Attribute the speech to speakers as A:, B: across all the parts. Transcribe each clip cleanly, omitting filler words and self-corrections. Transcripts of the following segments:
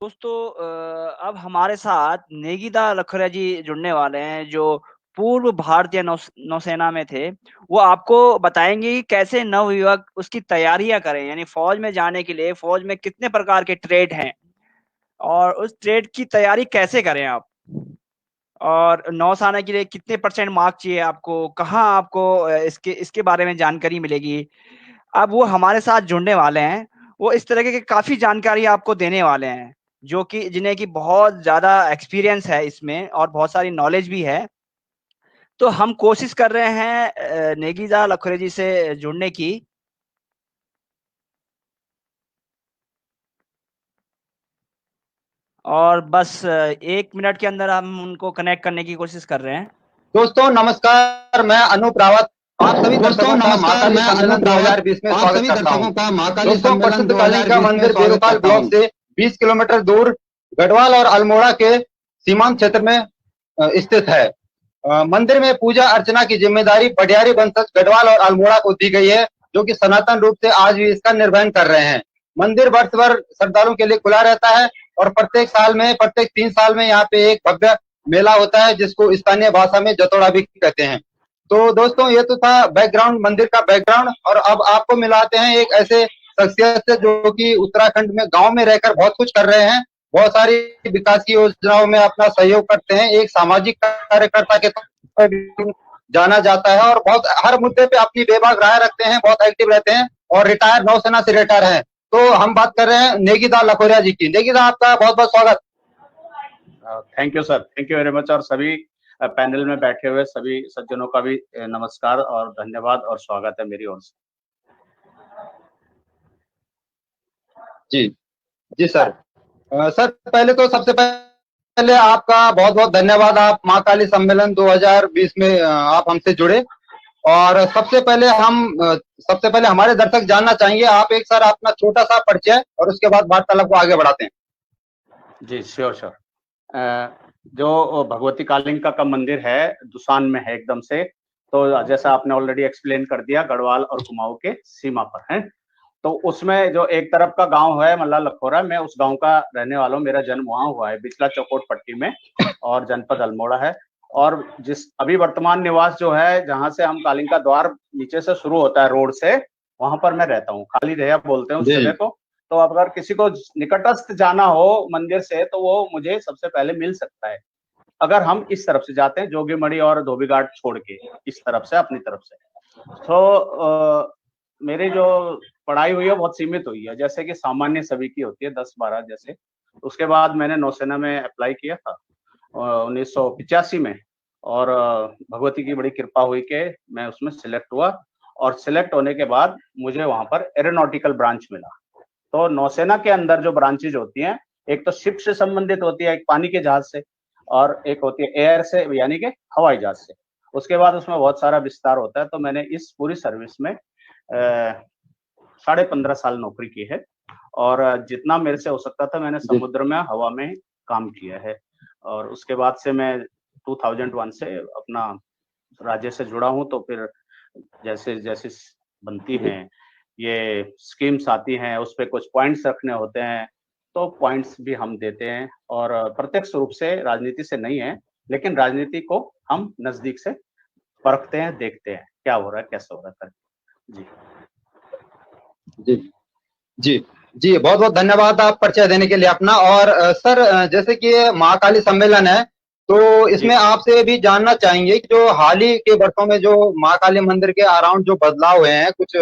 A: दोस्तों अब हमारे साथ नेगीदा लखरिया जी जुड़ने वाले हैं जो पूर्व भारतीय नौसेना में थे। वो आपको बताएंगे कि कैसे नवयुवक उसकी तैयारियां करें, यानी फौज में जाने के लिए फौज में कितने प्रकार के ट्रेड हैं और उस ट्रेड की तैयारी कैसे करें आप, और नौसेना के लिए कितने परसेंट मार्क चाहिए आपको, कहाँ आपको इसके इसके बारे में जानकारी मिलेगी। अब वो हमारे साथ जुड़ने वाले हैं। वो इस तरह के काफ़ी जानकारी आपको देने वाले हैं, जो कि जिन्हें कि बहुत ज़्यादा एक्सपीरियंस है इसमें और बहुत सारी नॉलेज भी है। तो हम कोशिश कर रहे हैं नेगीजा लखरे जी से जुड़ने की। और बस 1 मिनट के अंदर हम उनको कनेक्ट करने की कोशिश कर रहे हैं।
B: दोस्तों नमस्कार, मैं अनूप रावत आप सभी दर्शकों का महाकाली सम्मेलन 2020 में स्वागत करता हूं। दोस्तों प्रसिद्ध कालिका मंदिर बेरोकाल ब्लॉक से 20 किलोमीटर दूर गढ़वाल और अल्मोड़ा के सीमांत क्षेत्र में स्थित है। मंदिर में पूजा अर्चना की जिम्मेदारी पटियारी वंशज गढ़वाल और अल्मोड़ा को दी गई है, जो कि सनातन रूप से आज भी इसका निर्वहन कर रहे हैं। मंदिर वर्ष भर श्रद्धालुओं के लिए खुला रहता है और प्रत्येक 3 साल में यहाँ पे एक भव्य मेला होता है, जिसको स्थानीय भाषा में जतोड़ा भी कहते हैं। तो दोस्तों ये तो था बैकग्राउंड, मंदिर का बैकग्राउंड। और अब आपको मिलाते हैं एक ऐसे शख्सियत से जो कि उत्तराखंड में गांव में रहकर बहुत कुछ कर रहे हैं, बहुत सारी विकास की योजनाओं में अपना सहयोग करते हैं, एक सामाजिक कार्यकर्ता के तौर पर भी जाना जाता है और बहुत हर मुद्दे पे अपनी बेबाक राय रखते हैं, बहुत एक्टिव रहते हैं और रिटायर नौसेना से रिटायर हैं। तो हम बात कर रहे हैं नेगीदा लखोरिया जी की। नेगीदा, आपका बहुत बहुत स्वागत।
C: Thank you sir, thank you very much. और सभी पैनल में बैठे हुए सभी सज्जनों का भी नमस्कार और धन्यवाद और स्वागत है मेरी ओर से।
B: जी जी सर। सर पहले तो सबसे पहले आपका बहुत बहुत धन्यवाद, आप महाकाली सम्मेलन 2020 में आप हमसे जुड़े। और सबसे पहले हमारे दर्शक जानना चाहेंगे, आप एक सर अपना छोटा सा परिचय और उसके बाद वार्तालाप को आगे बढ़ाते हैं।
C: जी श्योर श्योर। जो भगवती कालिका का मंदिर है दुसान में है एकदम से, तो जैसा आपने ऑलरेडी एक्सप्लेन कर दिया, गढ़वाल और कुमाऊं के सीमा पर है। तो उसमें जो एक तरफ का गांव है मल्ला लखोरा, मैं उस गांव का रहने वाला हूँ। मेरा जन्म वहां हुआ है बिचला चौकोट पट्टी में, और जनपद अल्मोड़ा है। और जिस अभी वर्तमान निवास जो है, जहां से हम कालिका द्वार नीचे से शुरू होता है रोड से, वहां पर मैं रहता हूँ। खाली दहिया बोलते हैं उस जगह को। तो अगर किसी को निकटस्थ जाना हो मंदिर से तो वो मुझे सबसे पहले मिल सकता है, अगर हम इस तरफ से जाते हैं, जोगीमढ़ी और धोबीघाट छोड़ के इस तरफ से, अपनी तरफ से। तो मेरी जो पढ़ाई हुई है बहुत सीमित हुई है, जैसे कि सामान्य सभी की होती है 10-12 जैसे। उसके बाद मैंने नौसेना में अप्लाई किया था 1985 में, और भगवती की बड़ी कृपा हुई कि मैं उसमें सिलेक्ट हुआ। और सिलेक्ट होने के बाद मुझे वहां पर एरोनॉटिकल ब्रांच मिला। तो नौसेना के अंदर जो ब्रांचेज होती हैं, एक तो शिप से संबंधित होती है, एक पानी के जहाज से, और एक होती है एयर से, यानी कि हवाई जहाज से। उसके बाद उसमें बहुत सारा विस्तार होता है। तो मैंने इस पूरी सर्विस में 15.5 साल नौकरी की है, और जितना मेरे से हो सकता था मैंने समुद्र में, हवा में काम किया है। और उसके बाद से मैं 2001 से अपना राज्य से जुड़ा हूँ। तो फिर जैसे जैसे बनती हैं ये स्कीम्स आती हैं, उस पर कुछ पॉइंट्स रखने होते हैं, तो पॉइंट्स भी हम देते हैं। और प्रत्यक्ष रूप से राजनीति से नहीं है, लेकिन राजनीति को हम नजदीक से परखते हैं, देखते हैं क्या हो रहा है, कैसे हो रहा है। जी
B: जी जी जी, बहुत बहुत धन्यवाद आप परिचय देने के लिए अपना। और सर जैसे कि ये महाकाली सम्मेलन है, तो इसमें आपसे भी जानना चाहेंगे कि जो हाल ही के वर्षों में जो महाकाली मंदिर के अराउंड जो बदलाव हुए हैं, कुछ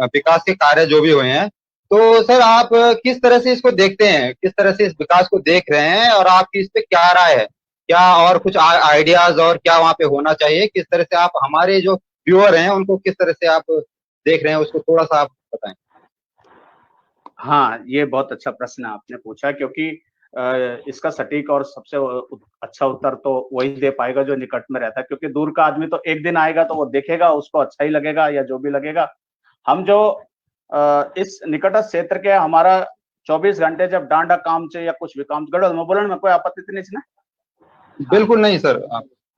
B: विकास के कार्य जो भी हुए हैं, तो सर आप किस तरह से इसको देखते हैं, किस तरह से इस विकास को देख रहे हैं और आपकी इस पे क्या राय है, क्या और कुछ आइडियाज और क्या वहाँ पे होना चाहिए, किस तरह से आप हमारे जो व्यूअर हैं उनको किस तरह से आप देख रहे हैं, उसको थोड़ा सा आप बताएं।
C: हाँ, ये बहुत अच्छा प्रश्न आपने पूछा, क्योंकि इसका सटीक और सबसे अच्छा उत्तर तो वही दे पाएगा जो निकट में रहता है। क्योंकि दूर का आदमी तो एक दिन आएगा तो वो देखेगा, उसको अच्छा ही लगेगा या जो भी लगेगा। हम जो इस निकटस्थ क्षेत्र के, हमारा 24 घंटे जब डांडा काम से या कुछ भी काम गड़बड़ में बोलन में कोई आपत्ति तो नहीं है ना?
B: बिल्कुल नहीं सर।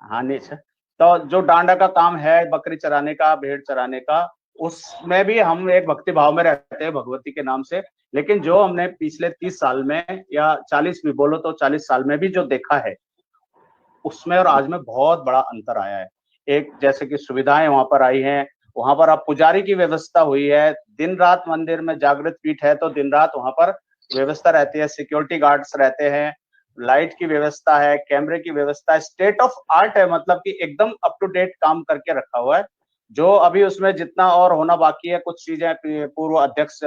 C: हाँ नहीं सर। तो जो डांडा का काम है, बकरी चराने का, भेड़ चराने का, उसमें भी हम एक भक्ति भाव में रहते हैं भगवती के नाम से। लेकिन जो हमने पिछले 30 साल में या 40 भी बोलो तो 40 साल में भी जो देखा है, उसमें और आज में बहुत बड़ा अंतर आया है। एक जैसे कि सुविधाएं वहां पर आई हैं, वहां पर अब पुजारी की व्यवस्था हुई है, दिन रात मंदिर में जागृत पीठ है तो दिन रात वहां पर व्यवस्था रहती है, सिक्योरिटी गार्ड्स रहते हैं, लाइट की व्यवस्था है, कैमरे की व्यवस्था है, स्टेट ऑफ आर्ट है, मतलब कि एकदम अप टू डेट काम करके रखा हुआ है। जो अभी उसमें जितना और होना बाकी है, कुछ चीजें पूर्व अध्यक्ष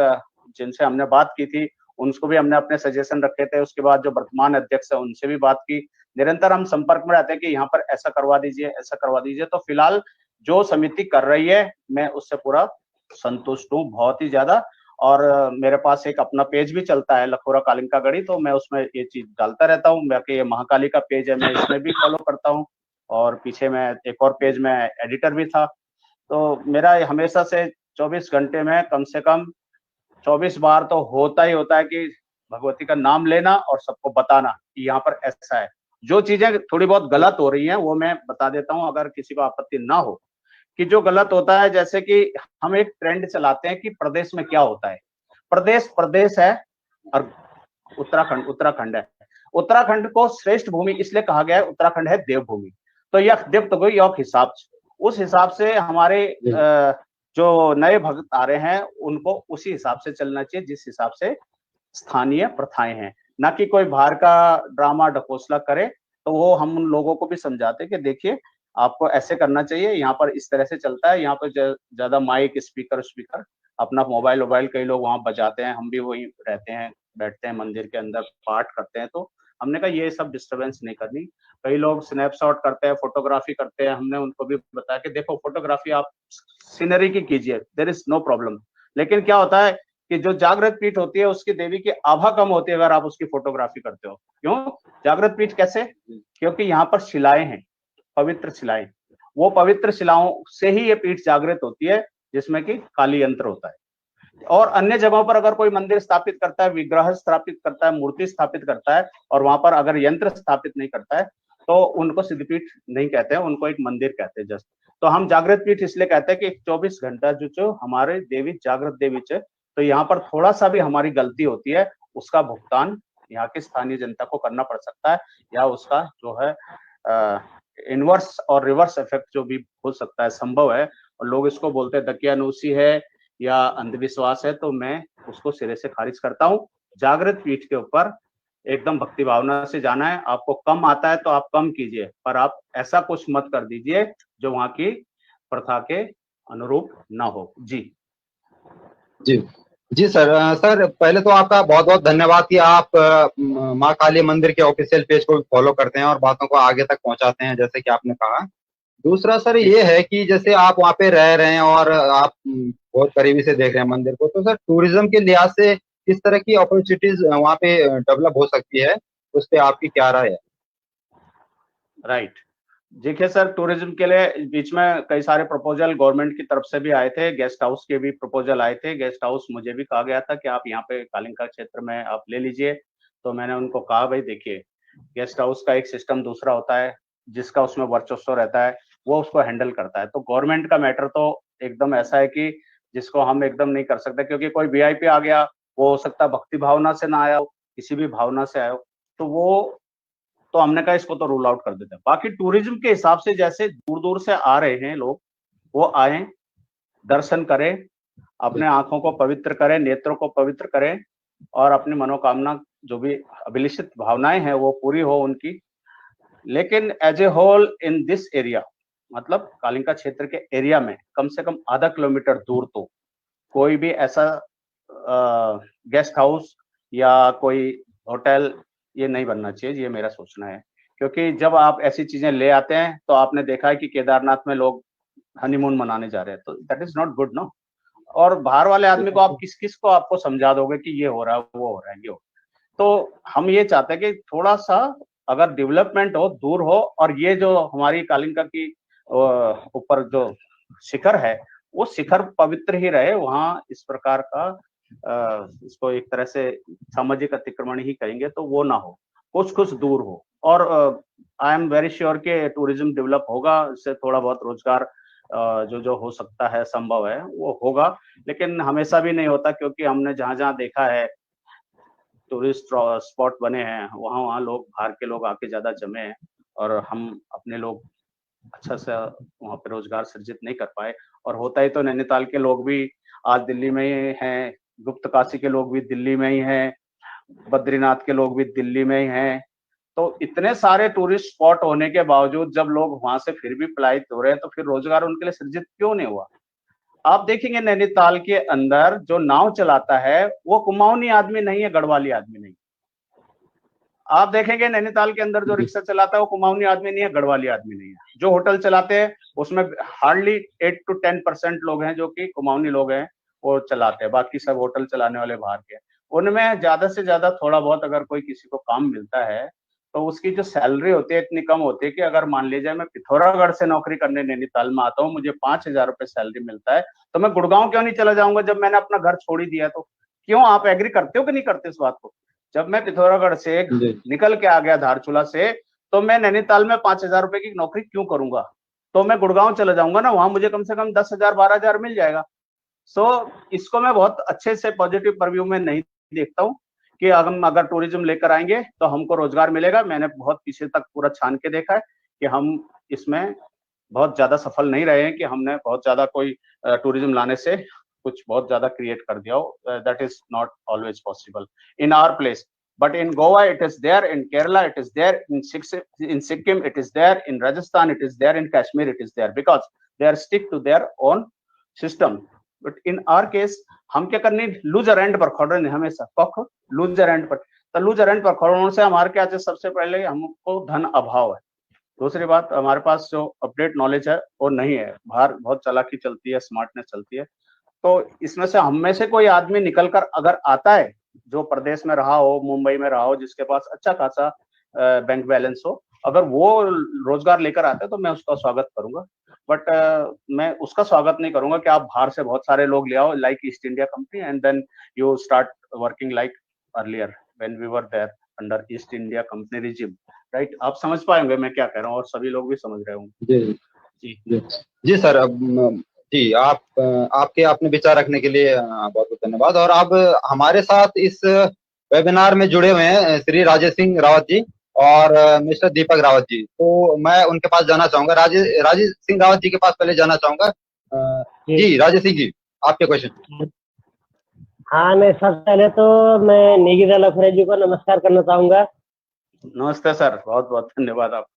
C: जिनसे हमने बात की थी उनको भी हमने अपने सजेशन रखे थे, उसके बाद जो वर्तमान अध्यक्ष है उनसे भी बात की। निरंतर हम संपर्क में रहते हैं कि यहाँ पर ऐसा करवा दीजिए, ऐसा करवा दीजिए। तो फिलहाल जो समिति कर रही है मैं उससे पूरा संतुष्ट हूँ, बहुत ही ज्यादा। और मेरे पास एक अपना पेज भी चलता है लखोरा कालिंका गढ़ी, तो मैं उसमें ये चीज डालता रहता हूँ। बाकी ये महाकाली का पेज है, मैं इसमें भी फॉलो करता हूँ, और पीछे मैं एक और पेज में एडिटर भी था। तो मेरा हमेशा से 24 घंटे में कम से कम 24 बार तो होता ही होता है कि भगवती का नाम लेना और सबको बताना कि यहाँ पर ऐसा है। जो चीजें थोड़ी बहुत गलत हो रही हैं वो मैं बता देता हूँ, अगर किसी को आपत्ति ना हो। कि जो गलत होता है, जैसे कि हम एक ट्रेंड चलाते हैं कि प्रदेश में क्या होता है। प्रदेश प्रदेश है और उत्तराखंड उत्तराखंड है। उत्तराखंड को श्रेष्ठ भूमि इसलिए कहा गया है, उत्तराखंड है देवभूमि। तो यह देव तो गई हिसाब, उस हिसाब से हमारे जो नए भक्त आ रहे हैं उनको उसी हिसाब से चलना चाहिए जिस हिसाब से स्थानीय प्रथाएं हैं, ना कि कोई बाहर का ड्रामा ढकोसला करे। तो वो हम उन लोगों को भी समझाते कि देखिए आपको ऐसे करना चाहिए, यहाँ पर इस तरह से चलता है, यहाँ पर ज्यादा माइक स्पीकर अपना मोबाइल वोबाइल कई लोग वहां बजाते हैं, हम भी वही रहते हैं, बैठते हैं मंदिर के अंदर पाठ करते हैं। तो हमने कहा ये सब डिस्टरबेंस नहीं करनी। कई लोग स्नैपशॉट करते हैं, फोटोग्राफी करते हैं, हमने उनको भी बताया कि देखो फोटोग्राफी आप सीनरी की कीजिए, देयर इज नो प्रॉब्लम। लेकिन क्या होता है कि जो जागृत पीठ होती है उसकी देवी की आभा कम होती है अगर आप उसकी फोटोग्राफी करते हो। क्यों? जागृत पीठ कैसे? क्योंकि यहाँ पर शिलाएं हैं, पवित्र शिलाएं। वो पवित्र शिलाओं से ही ये पीठ जागृत होती है, जिसमें कि काली यंत्र होता है। और अन्य जगहों पर अगर कोई मंदिर स्थापित करता है, विग्रह स्थापित करता है, मूर्ति स्थापित करता है, और वहां पर अगर यंत्र स्थापित नहीं करता है तो उनको सिद्धपीठ नहीं कहते हैं, उनको एक मंदिर कहते हैं जस्ट। तो हम जागृत पीठ इसलिए कहते हैं कि 24 घंटा जो हमारे देवी जागृत देवी च, तो यहाँ पर थोड़ा सा भी हमारी गलती होती है उसका भुगतान यहाँ की स्थानीय जनता को करना पड़ सकता है, या उसका जो है इनवर्स और रिवर्स इफेक्ट जो भी हो सकता है संभव है। और लोग इसको बोलते हैं दकियानूसी है या अंधविश्वास है, तो मैं उसको सिरे से खारिज करता हूँ। जागृत पीठ के ऊपर एकदम भक्ति भावना से जाना है। आपको कम आता है तो आप कम कीजिए, पर आप ऐसा कुछ मत कर दीजिए जो वहां की प्रथा के अनुरूप ना हो। जी
B: जी जी सर। सर पहले तो आपका बहुत बहुत धन्यवाद कि आप माँ काली मंदिर के ऑफिशियल पेज को फॉलो करते हैं और बातों को आगे तक पहुंचाते हैं, जैसे कि आपने कहा। दूसरा सर ये है कि जैसे आप वहाँ पे रह रहे हैं और आप बहुत करीबी से देख रहे हैं मंदिर को, तो सर टूरिज्म के लिहाज से किस तरह की अपॉर्चुनिटीज वहाँ पे डेवलप हो सकती है, उस पर आपकी क्या राय है?
C: राइट। देखिए सर, टूरिज्म के लिए बीच में कई सारे प्रपोजल गवर्नमेंट की तरफ से भी आए थे, गेस्ट हाउस के भी प्रपोजल आए थे। गेस्ट हाउस मुझे भी कहा गया था कि आप यहाँ पे कालिंका क्षेत्र में आप ले लीजिए। तो मैंने उनको कहा भाई देखिए, गेस्ट हाउस का एक सिस्टम दूसरा होता है, जिसका उसमें वर्चस्व रहता है वो उसको हैंडल करता है। तो गवर्नमेंट का मैटर तो एकदम ऐसा है कि जिसको हम एकदम नहीं कर सकते, क्योंकि कोई वीआईपी आ गया, वो हो सकता है भक्ति भावना से ना आया हो, किसी भी भावना से आया हो, तो वो तो हमने कहा इसको तो रूल आउट कर देते हैं। बाकी टूरिज्म के हिसाब से जैसे दूर दूर से आ रहे हैं लोग, वो आए, दर्शन करें, अपने आंखों को पवित्र करें, नेत्रों को पवित्र करें, और अपनी मनोकामना जो भी अभिलषित भावनाएं हैं वो पूरी हो उनकी। लेकिन as a whole in this area, मतलब कालिंका क्षेत्र के एरिया में कम से कम आधा किलोमीटर दूर तो कोई भी ऐसा गेस्ट हाउस या कोई होटल ये नहीं बनना चाहिए, ये मेरा सोचना है। क्योंकि जब आप ऐसी चीजें ले आते हैं तो आपने देखा है कि केदारनाथ में लोग हनीमून मनाने जा रहे हैं, तो that is not good no. और बाहर वाले आदमी को आप किस किस को आपको समझा दोगे कि ये हो रहा है, वो हो रहा है, ये हो। तो हम ये चाहते हैं कि थोड़ा सा अगर डेवलपमेंट हो, दूर हो, और ये जो हमारी कालिंका की ऊपर जो शिखर है वो शिखर पवित्र ही रहे, वहां इस प्रकार का इसको एक तरह से सामाजिक अतिक्रमण ही कहेंगे तो वो ना हो, कुछ कुछ दूर हो। और आई एम वेरी श्योर कि टूरिज्म डेवलप होगा, इससे थोड़ा बहुत रोजगार जो जो हो सकता है, संभव है, वो होगा। लेकिन हमेशा भी नहीं होता, क्योंकि हमने जहाँ जहाँ देखा है टूरिस्ट स्पॉट बने हैं, वहाँ वहाँ लोग, बाहर के लोग आके ज्यादा जमे हैं, और हम अपने लोग अच्छा से वहाँ पे रोजगार सृजित नहीं कर पाए। और होता ही तो नैनीताल के लोग भी आज दिल्ली में ही हैं, गुप्त काशी के लोग भी दिल्ली में ही हैं, बद्रीनाथ के लोग भी दिल्ली में ही हैं। तो इतने सारे टूरिस्ट स्पॉट होने के बावजूद जब लोग वहां से फिर भी पलायित हो रहे हैं, तो फिर रोजगार उनके लिए सृजित क्यों नहीं हुआ? आप देखेंगे नैनीताल के अंदर जो नाव चलाता है वो कुमाऊनी आदमी नहीं है, गढ़वाली आदमी नहीं। आप देखेंगे नैनीताल के अंदर जो रिक्शा चलाता है वो कुमाऊनी आदमी नहीं है, गढ़वाली आदमी नहीं है। जो होटल चलाते हैं उसमें हार्डली 8 to 10% लोग हैं जो कि कुमाऊनी लोग हैं, वो चलाते हैं। बाकी सब होटल चलाने वाले बाहर के। उनमें ज्यादा से ज्यादा थोड़ा बहुत अगर कोई किसी को काम मिलता है तो उसकी जो सैलरी होती है इतनी कम होती है कि अगर मान लीजिए मैं पिथौरागढ़ से नौकरी करने नैनीताल में आता हूँ, मुझे 5,000 रुपए सैलरी मिलता है, तो मैं गुड़गांव क्यों नहीं चला जाऊंगा जब मैंने अपना घर छोड़ ही दिया? तो क्यों, आप एग्री करते हो कि नहीं करते इस बात को? जब मैं पिथौरागढ़ से निकल के आ गया धारचूला से, तो मैं नैनीताल में 5,000 रुपए की नौकरी क्यों करूंगा? तो मैं गुड़गांव चला जाऊंगा ना, वहां मुझे कम से कम 10,000 12,000 मिल जाएगा। इसको मैं बहुत अच्छे से पॉजिटिव परव्यू में नहीं देखता हूँ कि हम अगर टूरिज्म लेकर आएंगे तो हमको रोजगार मिलेगा। मैंने बहुत पीछे तक पूरा छान के देखा है कि हम इसमें बहुत ज्यादा सफल नहीं रहे हैं, कि हमने बहुत ज्यादा कोई टूरिज्म लाने से कुछ बहुत ज्यादा क्रिएट कर दिया हो। That is not always possible in our place, but in Goa it is there, in Kerala it is there, in Sikkim it is there, in Rajasthan it is there, in Kashmir it is there, because they are stick to their own system. But in our case हम क्या करने, loser and पर खड़े नहीं हमेशा, कख loser and पर। तो लूजर एंड पर खड़ों से हमारे क्या है, सबसे पहले हमको धन अभाव है। दूसरी बात, हमारे पास जो अपडेट नॉलेज है वो नहीं है। बाहर बहुत चालाकी चलती है, स्मार्टनेस चलती है। तो इसमें से हम में से कोई आदमी निकलकर अगर आता है जो प्रदेश में रहा हो, मुंबई में रहा हो, जिसके पास अच्छा खासा बैंक बैलेंस हो, अगर वो रोजगार लेकर आता है तो मैं उसका स्वागत करूंगा। बट मैं उसका स्वागत नहीं करूंगा कि आप बाहर से बहुत सारे लोग ले आओ, like East India Company, and then you start working like earlier when we were there under East India Company regime, right? आप समझ पाएंगे मैं क्या कह रहा हूँ, और सभी लोग भी समझ रहे होंगे।
B: जी सर। अब जी, आपके अपने विचार रखने के लिए बहुत बहुत धन्यवाद। और अब हमारे साथ इस वेबिनार में जुड़े हुए हैं श्री राजेश सिंह रावत जी और मिस्टर दीपक रावत जी। तो मैं उनके पास जाना चाहूंगा, राजेश सिंह रावत जी के पास पहले जाना चाहूंगा। जी राजेश सिंह जी, आपके क्वेश्चन।
D: हाँ, मैं सबसे पहले तो मैं नेगीदा लखरे जी को नमस्कार करना चाहूंगा।
C: नमस्ते सर, बहुत बहुत धन्यवाद आपको।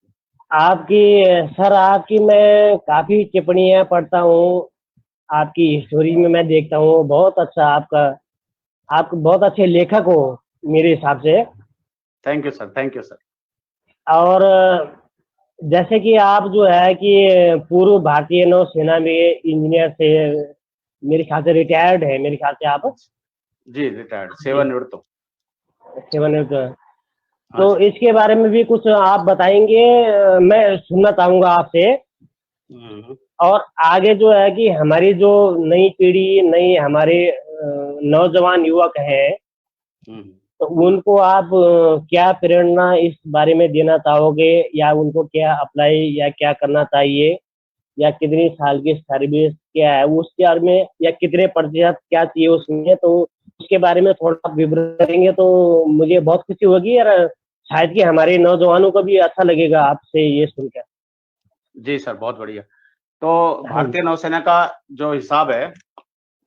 D: आपकी मैं काफी टिप्पणियां पढ़ता हूँ, आपकी स्टोरी में मैं देखता हूँ, बहुत अच्छा आप बहुत अच्छे लेखक हो मेरे हिसाब से।
C: Thank you sir, thank you sir.
D: और जैसे कि आप जो है कि पूर्व भारतीय नौसेना में इंजीनियर से मेरे ख्याल से रिटायर्ड है, मेरे ख्याल से आप।
C: जी रिटायर्ड, सेवानिवृत्त।
D: तो इसके बारे में भी कुछ आप बताएंगे, मैं सुनना चाहूंगा आपसे। और आगे जो है कि हमारी जो नई पीढ़ी, नई हमारे नौजवान युवक हैं, तो उनको आप क्या प्रेरणा इस बारे में देना चाहोगे, या उनको क्या अप्लाई या क्या करना चाहिए, या कितनी साल की सर्विस क्या है उसके बारे में, या कितने प्रतिशत क्या चाहिए उसमें, तो उसके बारे में थोड़ा विवरण देंगे तो मुझे बहुत खुशी होगी, और शायद कि हमारे नौजवानों को भी अच्छा लगेगा आपसे ये सुनकर।
C: जी सर, बहुत बढ़िया। तो भारतीय नौसेना का जो हिसाब है,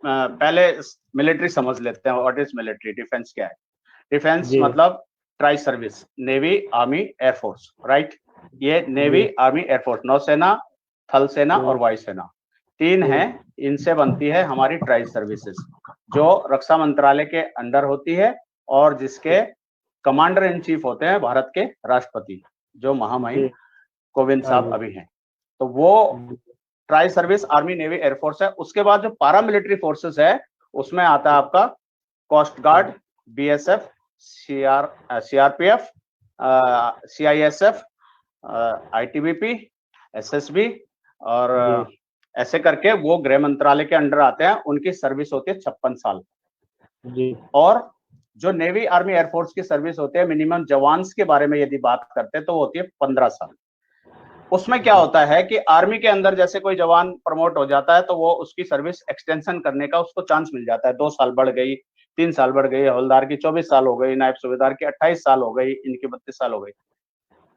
C: पहले मिलिट्री समझ लेते हैं। What is military? डिफेंस क्या है? डिफेंस मतलब tri service, navy, army, air force, right? ये नेवी, आर्मी, एयरफोर्स, नौसेना, थल सेना और वायुसेना, तीन है। इनसे बनती है हमारी ट्राई सर्विसेज, जो रक्षा मंत्रालय के अंडर होती है, और जिसके कमांडर इन चीफ होते हैं भारत के राष्ट्रपति, जो महामहिम कोविंद साहब अभी हैं। तो वो tri service army, navy, air force है। उसके बाद जो पारामिलिट्री फोर्सेस है, उसमें आता है आपका coast guard, BSF, CRPF, CISF, ITBP, SSB, और ऐसे करके वो गृह मंत्रालय के अंडर आते हैं। उनकी सर्विस होती है 56 साल। और जो नेवी, आर्मी, एयरफोर्स की सर्विस होती है, मिनिमम जवान्स के बारे में यदि बात करते हैं तो वो होती है 15 साल। उसमें क्या होता है कि आर्मी के अंदर जैसे कोई जवान प्रमोट हो जाता है तो वो उसकी सर्विस एक्सटेंशन करने का उसको चांस मिल जाता है। 2 साल बढ़ गई, 3 साल बढ़ गई, हवलदार की 24 साल हो गई, नायब सूबेदार की 28 साल हो गई, इनकी 32 साल हो गई।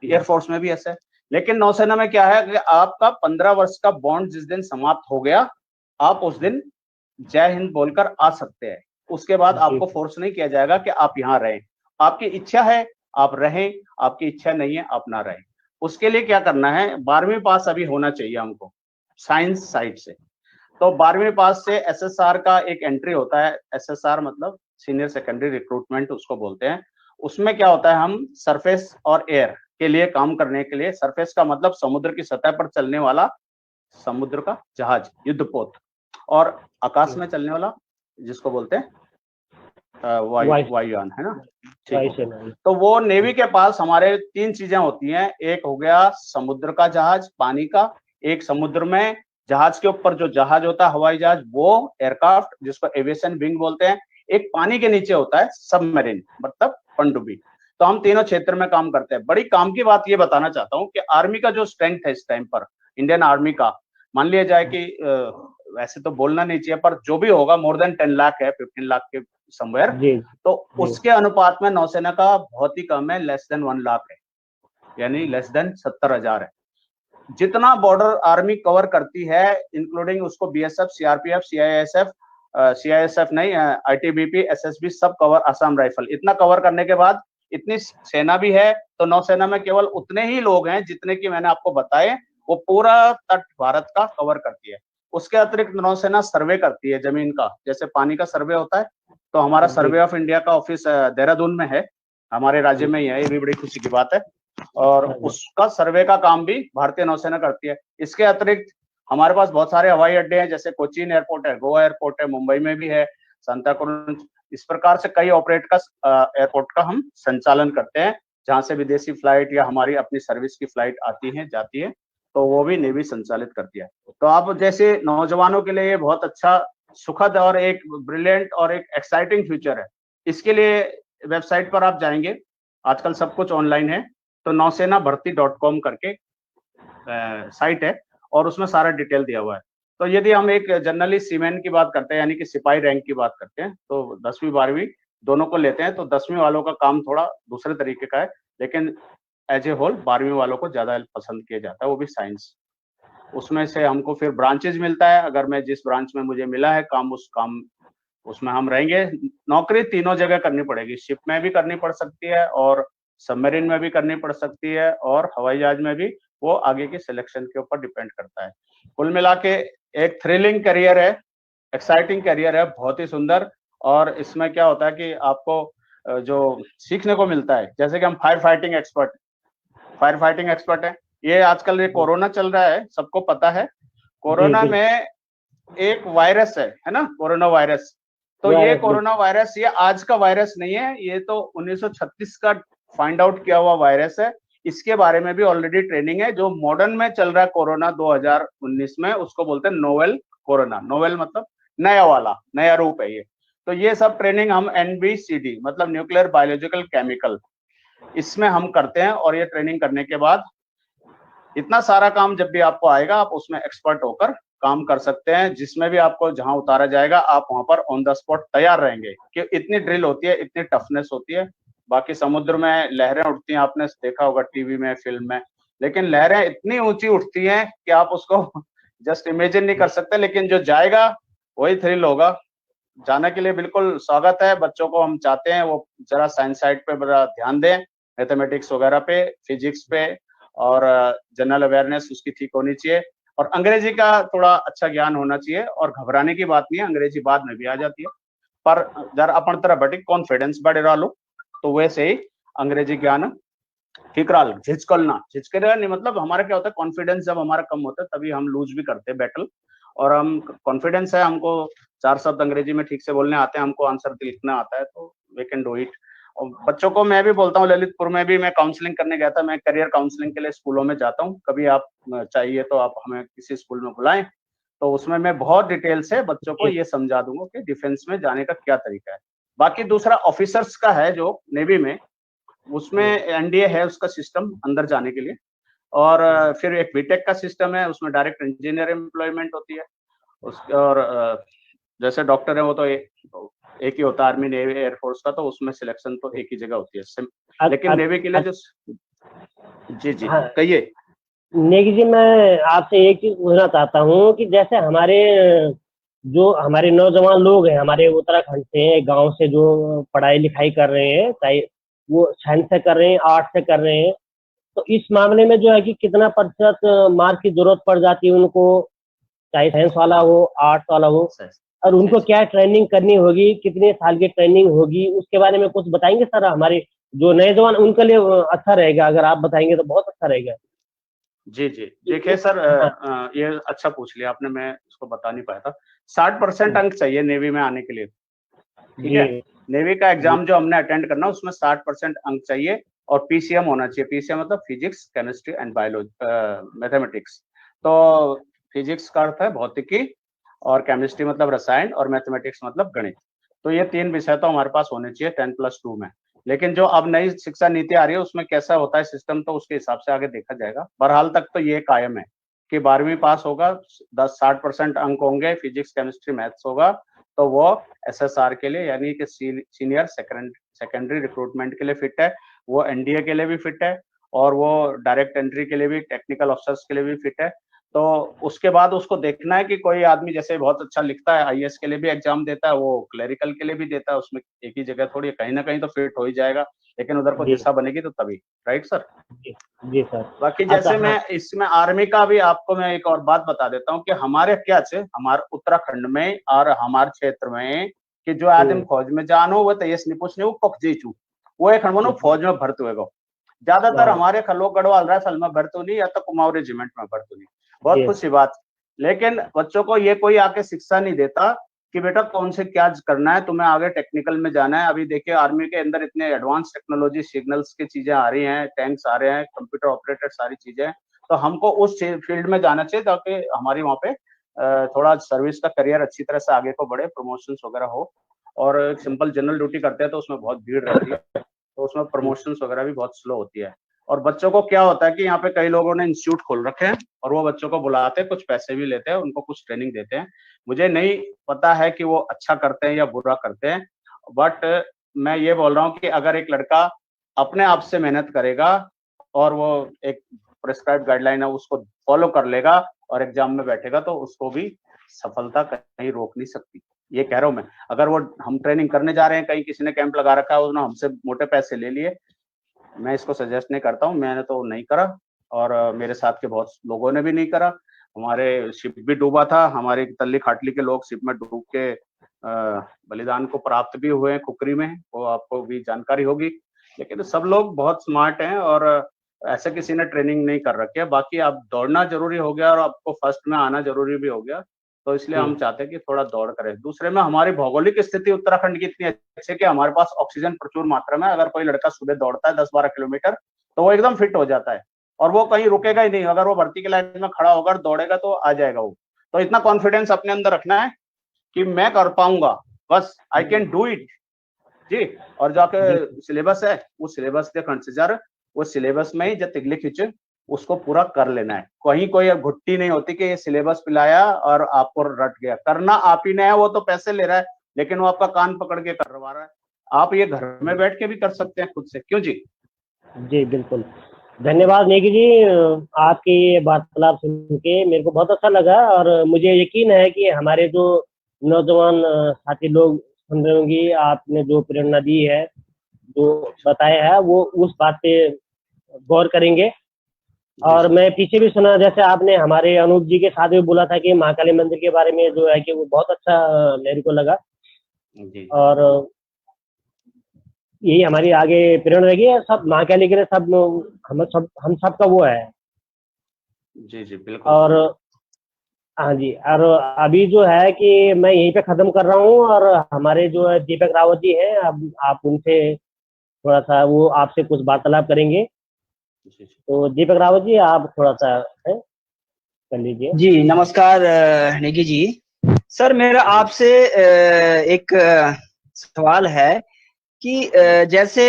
C: एयरफोर्स में भी ऐसा है। लेकिन नौसेना में क्या है कि आपका 15 वर्ष का बॉन्ड जिस दिन समाप्त हो गया, आप उस दिन जय हिंद बोलकर आ सकते हैं। उसके बाद आपको फोर्स नहीं किया जाएगा कि आप यहाँ रहें। आपकी इच्छा है आप रहें, आपकी इच्छा नहीं है आप ना रहें। उसके लिए क्या करना है, 12वीं पास अभी होना चाहिए हमको साइंस साइड से। तो 12वीं पास से एसएसआर का एक एंट्री होता है। एसएसआर मतलब सीनियर सेकेंडरी रिक्रूटमेंट उसको बोलते हैं। उसमें क्या होता है, हम सरफेस और एयर के लिए काम करने के लिए, सरफेस का मतलब समुद्र की सतह पर चलने वाला समुद्र का जहाज, युद्धपोत, और आकाश में चलने वाला जिसको बोलते हैं वायुयान, है ना। ठीक है। तो वो नेवी के पास हमारे 3 चीजें होती हैं। एक हो गया समुद्र का जहाज पानी का, एक समुद्र में जहाज के ऊपर जो जहाज होता है हवाई जहाज वो एयरक्राफ्ट जिसको एविएशन विंग बोलते हैं, एक पानी के नीचे होता है सबमरीन मतलब पनडुब्बी। तो हम तीनों क्षेत्र में काम करते हैं। बड़ी काम की बात ये बताना चाहता हूँ कि आर्मी का जो स्ट्रेंथ है इस टाइम पर, इंडियन आर्मी का, मान लिया जाए कि वैसे तो बोलना नहीं चाहिए पर जो भी होगा मोर देन 10 लाख है, 15 लाख के समवेयर, तो उसके अनुपात में नौसेना का बहुत ही कम है, लेस देन 1 लाख है, यानी लेस देन 70,000 है। जितना बॉर्डर आर्मी कवर करती है इंक्लूडिंग उसको बीएसएफ, सीआरपीएफ, सीआईएसएफ, सीआईएसएफ नहीं, आईटीबीपी, एसएसबी सब कवर, असम राइफल, इतना कवर करने के बाद इतनी सेना भी है। तो नौसेना में केवल उतने ही लोग हैं जितने की मैंने आपको बताए, वो पूरा तट भारत का कवर करती है। उसके अतिरिक्त नौसेना सर्वे करती है जमीन का, जैसे पानी का सर्वे होता है तो हमारा सर्वे ऑफ इंडिया का ऑफिस देहरादून में है, हमारे राज्य में ही है, ये भी बड़ी खुशी की बात है। और उसका सर्वे का काम भी भारतीय नौसेना करती है। इसके अतिरिक्त हमारे पास बहुत सारे हवाई अड्डे हैं, जैसे कोचीन एयरपोर्ट है, गोवा एयरपोर्ट है, मुंबई में भी है, सांताक्रूज, इस प्रकार से कई ऑपरेट का एयरपोर्ट का हम संचालन करते हैं, जहां से विदेशी फ्लाइट या हमारी अपनी सर्विस की फ्लाइट आती है जाती है, तो वो भी नेवी संचालित करती है। तो आप जैसे नौजवानों के लिए ये बहुत अच्छा, सुखद और एक ब्रिलियंट और एक एक्साइटिंग फ्यूचर है। इसके लिए वेबसाइट पर आप जाएंगे, आजकल सब कुछ ऑनलाइन है, तो nausenaBharti.com करके साइट है और उसमें सारा डिटेल दिया हुआ है। तो यदि हम एक जनरली सीमेन की बात करते हैं, यानी कि सिपाही रैंक की बात करते हैं, तो 10वीं 12वीं दोनों को लेते हैं, तो 10वीं वालों का काम थोड़ा दूसरे तरीके का है, लेकिन एज ए होल 12वीं वालों को ज्यादा पसंद किया जाता है, वो भी साइंस। उसमें से हमको फिर ब्रांचेज मिलता है, अगर मैं जिस ब्रांच में मुझे मिला है काम, उस काम उसमें हम रहेंगे। नौकरी तीनों जगह करनी पड़ेगी, शिप में भी करनी पड़ सकती है और सबमरीन में भी करनी पड़ सकती है और हवाई जहाज में भी, वो आगे की सिलेक्शन के ऊपर डिपेंड करता है। कुल मिला के एक थ्रिलिंग करियर है, एक्साइटिंग करियर है, बहुत ही सुंदर। और इसमें क्या होता है कि आपको जो सीखने को मिलता है, जैसे कि हम फायर फाइटिंग एक्सपर्ट है। ये आजकल ये कोरोना चल रहा है, सबको पता है। कोरोना में एक वायरस है ना, कोरोना वायरस। तो ये कोरोना वायरस ये आज का वायरस नहीं है, ये तो 1936 का फाइंड आउट किया हुआ वायरस है। इसके बारे में भी ऑलरेडी ट्रेनिंग है। जो मॉडर्न में चल रहा है कोरोना 2019 में, उसको बोलते हैं नोवेल कोरोना। नोवेल मतलब नया वाला, नया रूप है ये। तो ये सब ट्रेनिंग हम NBCD मतलब न्यूक्लियर बायोलॉजिकल केमिकल, इसमें हम करते हैं। और ये ट्रेनिंग करने के बाद इतना सारा काम जब भी आपको आएगा, आप उसमें एक्सपर्ट होकर काम कर सकते हैं। जिसमें भी आपको जहां उतारा जाएगा, आप वहां पर ऑन द स्पॉट तैयार रहेंगे, कि इतनी ड्रिल होती है, इतनी टफनेस होती है। बाकी समुद्र में लहरें उठती हैं, आपने देखा होगा टीवी में, फिल्म में, लेकिन लहरें इतनी ऊंची उठती हैं कि आप उसको जस्ट इमेजिन नहीं कर सकते। लेकिन जो जाएगा वही थ्रिल होगा। जाने के लिए बिल्कुल स्वागत है। बच्चों को हम चाहते हैं वो जरा साइंस साइड पे बड़ा ध्यान दें, मैथमेटिक्स वगैरह पे, फिजिक्स पे, और जनरल अवेयरनेस उसकी ठीक होनी चाहिए। और अंग्रेजी का थोड़ा अच्छा ज्ञान होना चाहिए। और घबराने की बात नहीं है, अंग्रेजी बाद में भी आ जाती है, पर जरा अपन तरह बटी कॉन्फिडेंस बढ़े रहा लो, तो वैसे ही अंग्रेजी ज्ञान ठीक रहा। झिझके नहीं, मतलब हमारा क्या होता है, कॉन्फिडेंस जब हमारा कम होता है तभी हम लूज भी करते हैं बैटल। और हम कॉन्फिडेंस है, हमको 4 शब्द अंग्रेजी में ठीक से बोलने आते हैं, हमको आंसर लिखना आता है, तो वी कैन डू इट। और बच्चों को मैं भी बोलता हूँ, ललितपुर में भी मैं काउंसलिंग करने गया था, मैं करियर काउंसलिंग के लिए स्कूलों में जाता हूँ। कभी आप चाहिए तो आप हमें किसी स्कूल में बुलाएं, तो उसमें मैं बहुत डिटेल से बच्चों को ये समझा दूंगा कि डिफेंस में जाने का क्या तरीका है। बाकी दूसरा ऑफिसर्स का है, जो नेवी में, उसमें NDA है उसका सिस्टम अंदर जाने के लिए, और फिर एक बीटेक का सिस्टम है, उसमें डायरेक्ट इंजीनियर एम्प्लॉयमेंट होती है उसके। और जैसे डॉक्टर है वो तो एक ही होता है, आर्मी नेवी एयरफोर्स का, तो उसमें सिलेक्शन तो एक ही जगह होती है। लेकिन नेवी के लिए जो जी जी
D: हाँ,
C: कहिए।
D: नेगी जी, मैं आपसे एक चीज पूछना चाहता हूँ कि जैसे हमारे जो हमारे नौजवान लोग हैं, हमारे उत्तराखंड से, गांव से, जो पढ़ाई लिखाई कर रहे हैं, चाहे वो साइंस से कर रहे हैं, आर्ट से कर रहे हैं, तो इस मामले में जो है कि कितना प्रतिशत मार्क की जरूरत पड़ जाती है उनको, चाहे साइंस वाला हो, आर्ट्स वाला हो, और उनको क्या ट्रेनिंग करनी होगी, कितने साल की ट्रेनिंग होगी, उसके बारे में कुछ बताएंगे सर? हमारे जो नौजवान उनके लिए अच्छा रहेगा, अगर आप बताएंगे तो बहुत अच्छा रहेगा।
C: जी जी देखिए सर, ये अच्छा पूछ लिया आपने, मैं उसको बता नहीं पाया था। 60% अंक चाहिए नेवी में आने के लिए, ठीक है। नेवी का एग्जाम जो हमने अटेंड करना उसमें 60% अंक चाहिए, और पीसीएम होना चाहिए। पीसीएम मतलब physics, chemistry and biology, mathematics. तो फिजिक्स का अर्थ है भौतिकी, और केमिस्ट्री मतलब रसायन, और मैथमेटिक्स मतलब गणित। तो ये 3 विषय तो हमारे पास होने चाहिए 10+2 में। लेकिन जो अब नई शिक्षा नीति आ रही है उसमें कैसा होता है सिस्टम, तो उसके हिसाब से आगे देखा जाएगा। बहरहाल तक तो ये कायम है कि 12वीं पास होगा, 60% अंक होंगे, फिजिक्स केमिस्ट्री मैथ्स होगा, तो वो एसएसआर के लिए, यानी कि सीनियर सेकेंडरी रिक्रूटमेंट के लिए फिट है, वो एनडीए के लिए भी फिट है, और वो डायरेक्ट एंट्री के लिए भी, टेक्निकल ऑफिसर्स के लिए भी फिट है। तो उसके बाद उसको देखना है कि कोई आदमी जैसे बहुत अच्छा लिखता है, आईएएस के लिए भी एग्जाम देता है, वो क्लरिकल के लिए भी देता है, उसमें एक ही जगह थोड़ी, कहीं ना कहीं तो फिट हो ही जाएगा, लेकिन उधर को
D: जी
C: दिशा बनेगी तो तभी। Right sir.
D: जी सर।
C: बाकी
D: अच्छा,
C: जैसे
D: हाँ।
C: मैं इसमें आर्मी का भी आपको मैं एक और बात बता देता हूँ कि हमारे क्या से हमारे उत्तराखंड में और हमारे क्षेत्र में कि जो आदमी फौज में जानो वो तयस नहीं पूछने वो पक जीचू, वो एक हमारे फौज में भर्ती हुएगा। ज्यादातर हमारे खलो गढ़वाल राइफल में भर्ती नहीं, या तो कुमाऊं रेजिमेंट में भर्ती नहीं। बहुत खुशी बात। लेकिन बच्चों को ये कोई आके शिक्षा नहीं देता कि बेटा कौन से क्या करना है, तुम्हें आगे टेक्निकल में जाना है। अभी देखिए आर्मी के अंदर इतने एडवांस टेक्नोलॉजी, सिग्नल्स की चीजें आ रही हैं, टैंक्स आ रहे हैं, कंप्यूटर ऑपरेटेड सारी चीजें। तो हमको उस फील्ड में जाना चाहिए ताकि हमारी वहाँ पे थोड़ा सर्विस का करियर अच्छी तरह से आगे को बढ़े, प्रमोशंस वगैरह हो। और सिंपल जनरल ड्यूटी करते हैं तो उसमें बहुत भीड़ रहती है, तो उसमें प्रमोशंस वगैरह भी बहुत स्लो होती है। और बच्चों को क्या होता है कि यहाँ पे कई लोगों ने इंस्टीट्यूट खोल रखे हैं, और वो बच्चों को बुलाते हैं, कुछ पैसे भी लेते हैं, उनको कुछ ट्रेनिंग देते हैं। मुझे नहीं पता है कि वो अच्छा करते हैं या बुरा करते हैं, बट मैं ये बोल रहा हूँ कि अगर एक लड़का अपने आप से मेहनत करेगा और वो एक प्रिस्क्राइब गाइडलाइन है उसको फॉलो कर लेगा और एग्जाम में बैठेगा, तो उसको भी सफलता कहीं रोक नहीं सकती। ये कह रहा हूँ मैं। अगर वो हम ट्रेनिंग करने जा रहे हैं, कहीं किसी ने कैंप लगा रखा है, उसने हमसे मोटे पैसे ले लिए, मैं इसको सजेस्ट नहीं करता हूँ, मैंने तो नहीं करा, और मेरे साथ के बहुत लोगों ने भी नहीं करा। हमारे शिप भी डूबा था, हमारे तल्ली खाटली के लोग शिप में डूब के बलिदान को प्राप्त भी हुए हैं खुकरी में, वो आपको भी जानकारी होगी। लेकिन सब लोग बहुत स्मार्ट हैं और ऐसे किसी ने ट्रेनिंग नहीं कर रखी है। बाकी आप दौड़ना जरूरी हो गया और आपको फर्स्ट में आना जरूरी भी हो गया, तो इसलिए हम चाहते हैं कि थोड़ा दौड़ करें। दूसरे में हमारी भौगोलिक स्थिति उत्तराखंड की इतनी अच्छी है कि हमारे पास ऑक्सीजन प्रचुर मात्रा में। अगर कोई लड़का सुबह दौड़ता है 10-12 किलोमीटर तो वो एकदम फिट हो जाता है, और वो कहीं रुकेगा ही नहीं। अगर वो भर्ती की लाइन में खड़ा होकर दौड़ेगा तो आ जाएगा वो। तो इतना कॉन्फिडेंस अपने अंदर रखना है कि मैं कर पाऊंगा, बस आई कैन डू इट जी। और जाके सिलेबस है, वो सिलेबस के कंसिडर, वो सिलेबस में ही जो तिगली खींचे उसको पूरा कर लेना है। कहीं कोई घुट्टी नहीं होती कि ये सिलेबस पिलाया और आपको रट गया। करना आप ही ने है, वो तो पैसे ले रहा है, लेकिन वो आपका कान पकड़ के करवा रहा है। आप ये घर में बैठ के भी कर सकते हैं खुद से, क्यों जी?
D: जी बिल्कुल। धन्यवाद नेगी जी, आपकी ये वार्तालाप सुन के मेरे को बहुत अच्छा लगा, और मुझे यकीन है कि हमारे जो नौजवान साथी लोग सुन रहे होंगे, आपने जो प्रेरणा दी है, जो बताया है, वो उस बात पे गौर करेंगे। और मैं पीछे भी सुना, जैसे आपने हमारे अनूप जी के साथ भी बोला था कि महाकाली मंदिर के बारे में जो है कि वो बहुत अच्छा मेरे को लगा।
C: जी
D: और यही हमारी आगे प्रेरणा रहेगी। सब महाकाली के लिए सब हम सब का वो है।
C: जी जी बिल्कुल।
D: और हाँ जी, और अभी जो है कि मैं यहीं पे खत्म कर रहा हूँ, और हमारे जो है दीपक रावत जी हैं, अब आप उनसे थोड़ा सा वो आपसे कुछ वार्तालाप करेंगे। तो दीपक रावत जी, आप थोड़ा सा है कर लीजिए।
A: जी नमस्कार नेगी जी। सर मेरा आपसे एक सवाल है कि जैसे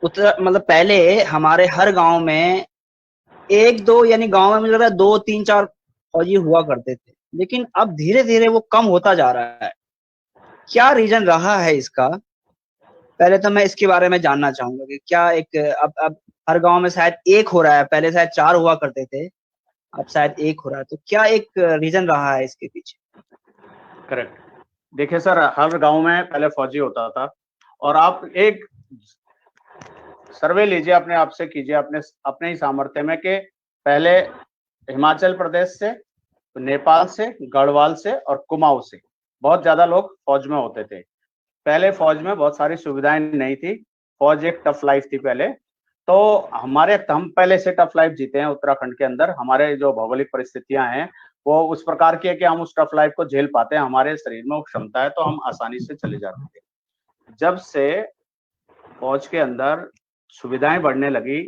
A: मतलब पहले हमारे हर गांव में एक दो यानी गांव में मुझे लग रहा है 2 3 4 फौजी हुआ करते थे, लेकिन अब धीरे धीरे वो कम होता जा रहा है। क्या रीजन रहा है इसका? पहले तो मैं इसके बारे में जानना चाहूंगा कि क्या एक अब हर गांव में शायद एक हो रहा है, पहले शायद 4 हुआ करते थे, अब शायद एक हो रहा है, तो क्या एक रीजन रहा है इसके पीछे?
C: करेक्ट। देखिए सर, हर गांव में पहले फौजी होता था, और आप एक सर्वे लीजिए, अपने आप से कीजिए, अपने ही सामर्थ्य में, कि पहले हिमाचल प्रदेश से, नेपाल से, गढ़वाल से और कुमाऊं से बहुत ज्यादा लोग फौज में होते थे। पहले फौज में बहुत सारी सुविधाएं नहीं थी, फौज एक टफ लाइफ थी पहले। तो हम पहले से टफ लाइफ जीते हैं उत्तराखंड के अंदर। हमारे जो भौगोलिक परिस्थितियां हैं वो उस प्रकार की है कि हम उस टफ लाइफ को झेल पाते हैं, हमारे शरीर में वो क्षमता है, तो हम आसानी से चले जाते थे। जब से फौज के अंदर सुविधाएं बढ़ने लगी,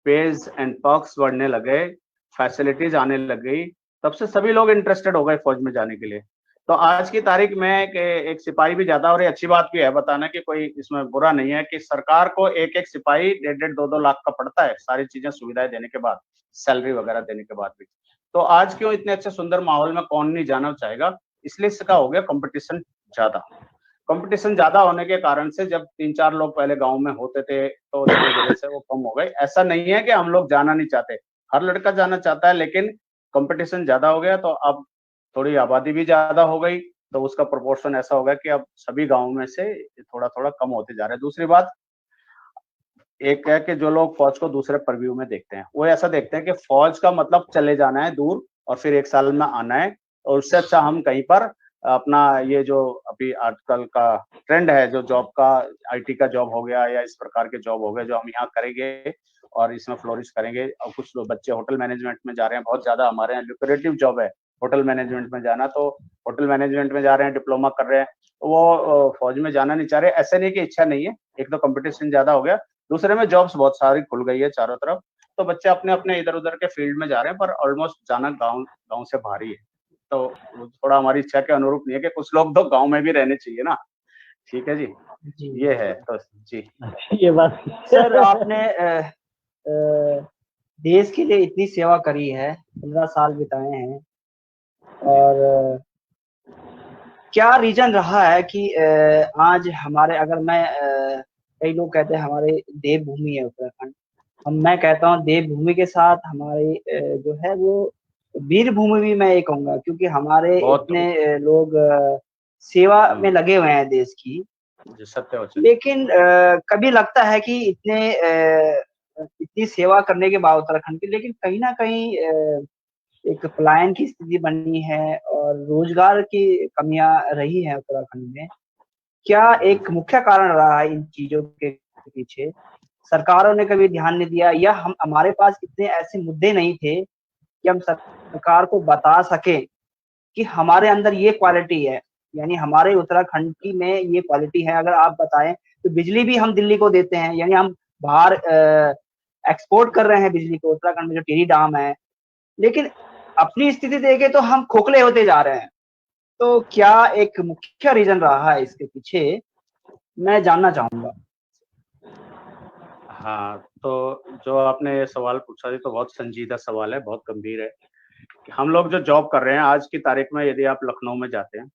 C: पेज एंड पर्क्स बढ़ने लगे, फैसिलिटीज आने लगी, तब से सभी लोग इंटरेस्टेड हो गए फौज में जाने के लिए। तो आज की तारीख में कि एक सिपाही भी ज्यादा, और ये अच्छी बात भी है बताना, कि कोई इसमें बुरा नहीं है कि सरकार को एक एक सिपाही 1.5 2 लाख का पड़ता है, सारी चीजें सुविधाएं देने के बाद, सैलरी वगैरह देने के बाद भी। तो आज क्यों इतने अच्छे सुंदर माहौल में कौन नहीं जाना चाहेगा? इसलिए इसका हो गया कंपटीशन ज्यादा। कंपटीशन ज्यादा होने के कारण से जब 3 4 लोग पहले गांव में होते थे तो धीरे धीरे से वो कम हो गए। ऐसा नहीं है कि हम लोग जाना नहीं चाहते, हर लड़का जाना चाहता है, लेकिन कंपटीशन ज्यादा हो गया तो अब थोड़ी आबादी भी ज्यादा हो गई, तो उसका प्रोपोर्शन ऐसा हो गया कि अब सभी गाँव में से थोड़ा थोड़ा कम होते जा रहे हैं। दूसरी बात एक है कि जो लोग फौज को दूसरे परव्यू में देखते हैं, वो ऐसा देखते हैं कि फौज का मतलब चले जाना है दूर और फिर 1 साल में आना है, और उससे अच्छा हम कहीं पर अपना ये जो अभी आजकल का ट्रेंड है, जो जॉब का, आईटी का जॉब हो गया या इस प्रकार के जॉब हो गए, जो हम यहाँ करेंगे और इसमें फ्लोरिश करेंगे। और कुछ लोग बच्चे होटल मैनेजमेंट में जा रहे हैं, बहुत ज्यादा हमारे यहाँ लुक्रेटिव जॉब है होटल मैनेजमेंट में जाना, तो होटल मैनेजमेंट में जा रहे हैं, डिप्लोमा कर रहे हैं, तो वो फौज में जाना नहीं चाह रहे। ऐसे नहीं कि इच्छा नहीं है, एक तो कंपटीशन ज्यादा हो गया, दूसरे में जॉब्स बहुत सारी खुल गई है चारों तरफ, तो बच्चे अपने अपने इधर उधर के फील्ड में जा रहे हैं, पर ऑलमोस्ट जाना गाँव गाँव से भारी है। तो थोड़ा हमारी इच्छा के अनुरूप नहीं है कि कुछ लोग तो गाँव में भी रहने चाहिए ना। ठीक है जी,
A: जी
C: ये है तो जी।
D: ये बात
A: सर, आपने देश के लिए इतनी सेवा करी है, 15 साल बिताए हैं, और क्या रीजन रहा है कि आज हमारे, अगर मैं कई लोग कहते हैं हमारे देवभूमि है उत्तराखंड, मैं कहता हूँ देवभूमि के साथ हमारी जो है वो वीर भूमि भी मैं ये कहूंगा, क्योंकि हमारे इतने लोग सेवा में लगे हुए हैं देश की।
C: सत्य।
A: लेकिन कभी लगता है कि इतनी सेवा करने के बाद उत्तराखंड की, लेकिन कहीं ना कहीं एक पलायन की स्थिति बनी है और रोजगार की कमियां रही है उत्तराखंड में। क्या एक मुख्य कारण रहा है इन चीजों के पीछे? सरकारों ने कभी ध्यान नहीं दिया, या हमारे पास इतने ऐसे मुद्दे नहीं थे कि हम सरकार को बता सके कि हमारे अंदर ये क्वालिटी है, यानी हमारे उत्तराखंड की में ये क्वालिटी है। अगर आप बताएं तो बिजली भी हम दिल्ली को देते हैं, यानी हम बाहर एक्सपोर्ट कर रहे हैं बिजली को, उत्तराखंड में जो टिहरी डैम है, लेकिन अपनी स्थिति देखे तो हम खोखले होते जा रहे हैं। तो क्या एक मुख्य रीजन रहा है इसके पीछे, मैं जानना चाहूंगा।
C: हाँ, तो जो आपने ये सवाल पूछा, ये तो बहुत संजीदा सवाल है, बहुत गंभीर है। हम लोग जो जॉब कर रहे हैं आज की तारीख में, यदि आप लखनऊ में जाते हैं,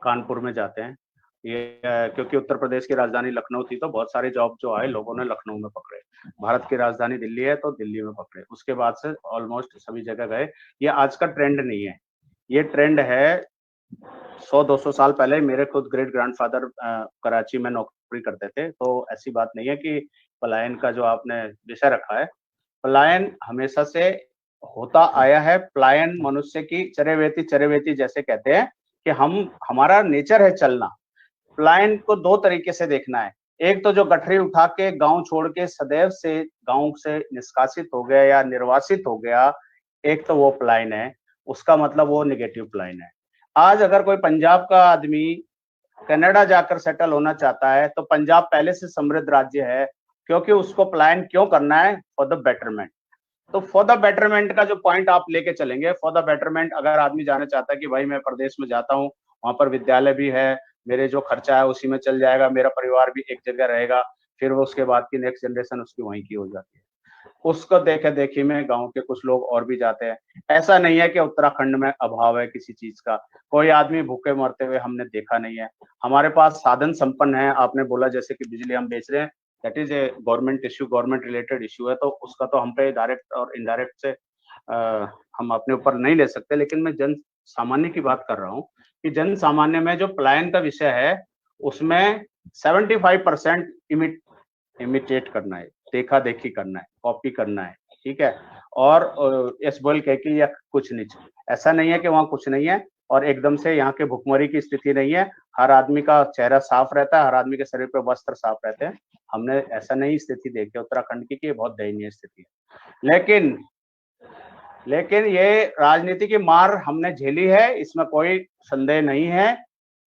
C: कानपुर में जाते हैं, ये क्योंकि उत्तर प्रदेश की राजधानी लखनऊ थी, तो बहुत सारे जॉब जो आए लोगों ने लखनऊ में पकड़े। भारत की राजधानी दिल्ली है तो दिल्ली में पकड़े, उसके बाद से ऑलमोस्ट सभी जगह गए। ये आज का ट्रेंड नहीं है, ये ट्रेंड है 100 200 साल पहले। मेरे खुद ग्रेट ग्रैंडफादर कराची में नौकरी करते थे, तो ऐसी बात नहीं है कि पलायन का जो आपने विषय रखा है, पलायन हमेशा से होता आया है। पलायन मनुष्य की चरेवेती जैसे कहते हैं कि हमारा नेचर है चलना। पलायन को 2 तरीके से देखना है, एक तो जो गठरी उठा के गांव छोड़ के सदैव से गांव से निष्कासित हो गया या निर्वासित हो गया, एक तो वो पलायन है, उसका मतलब वो नेगेटिव पलायन है। आज अगर कोई पंजाब का आदमी कनाडा जाकर सेटल होना चाहता है, तो पंजाब पहले से समृद्ध राज्य है, क्योंकि उसको पलायन क्यों करना है? For the betterment. तो फॉर द बेटरमेंट का जो पॉइंट आप लेके चलेंगे, फॉर द बेटरमेंट, अगर आदमी जाना चाहता है कि भाई मैं प्रदेश में जाता हूँ, वहां पर विद्यालय भी है, मेरे जो खर्चा है उसी में चल जाएगा, मेरा परिवार भी एक जगह रहेगा, फिर वो उसके बाद की नेक्स्ट जनरेशन उसकी वहीं की हो जाती है। उसको देखे देखी में गांव के कुछ लोग और भी जाते हैं। ऐसा नहीं है कि उत्तराखंड में अभाव है किसी चीज का, कोई आदमी भूखे मरते हुए हमने देखा नहीं है। हमारे पास साधन संपन्न है। आपने बोला जैसे कि बिजली हम बेच रहे हैं, that is a government issue, government related issue है, तो उसका तो हम पे डायरेक्ट और इनडायरेक्ट से हम अपने ऊपर नहीं ले सकते। लेकिन मैं जन सामान्य की बात कर रहा हूँ कि जन सामान्य में जो पलायन का विषय है उसमें 75% इमिटेट करना है, देखा देखी करना है, कॉपी करना है, ठीक है। और यस बोल कह के या कुछ नहीं, ऐसा नहीं है कि वहाँ कुछ नहीं है और एकदम से यहाँ के भुखमरी की स्थिति नहीं है। हर आदमी का चेहरा साफ रहता है, हर आदमी के शरीर पे वस्त्र साफ रहते हैं। हमने ऐसा नहीं स्थिति देखी उत्तराखंड की कि ये बहुत दयनीय स्थिति है। लेकिन ये राजनीति की मार हमने झेली है, इसमें कोई संदेह नहीं है।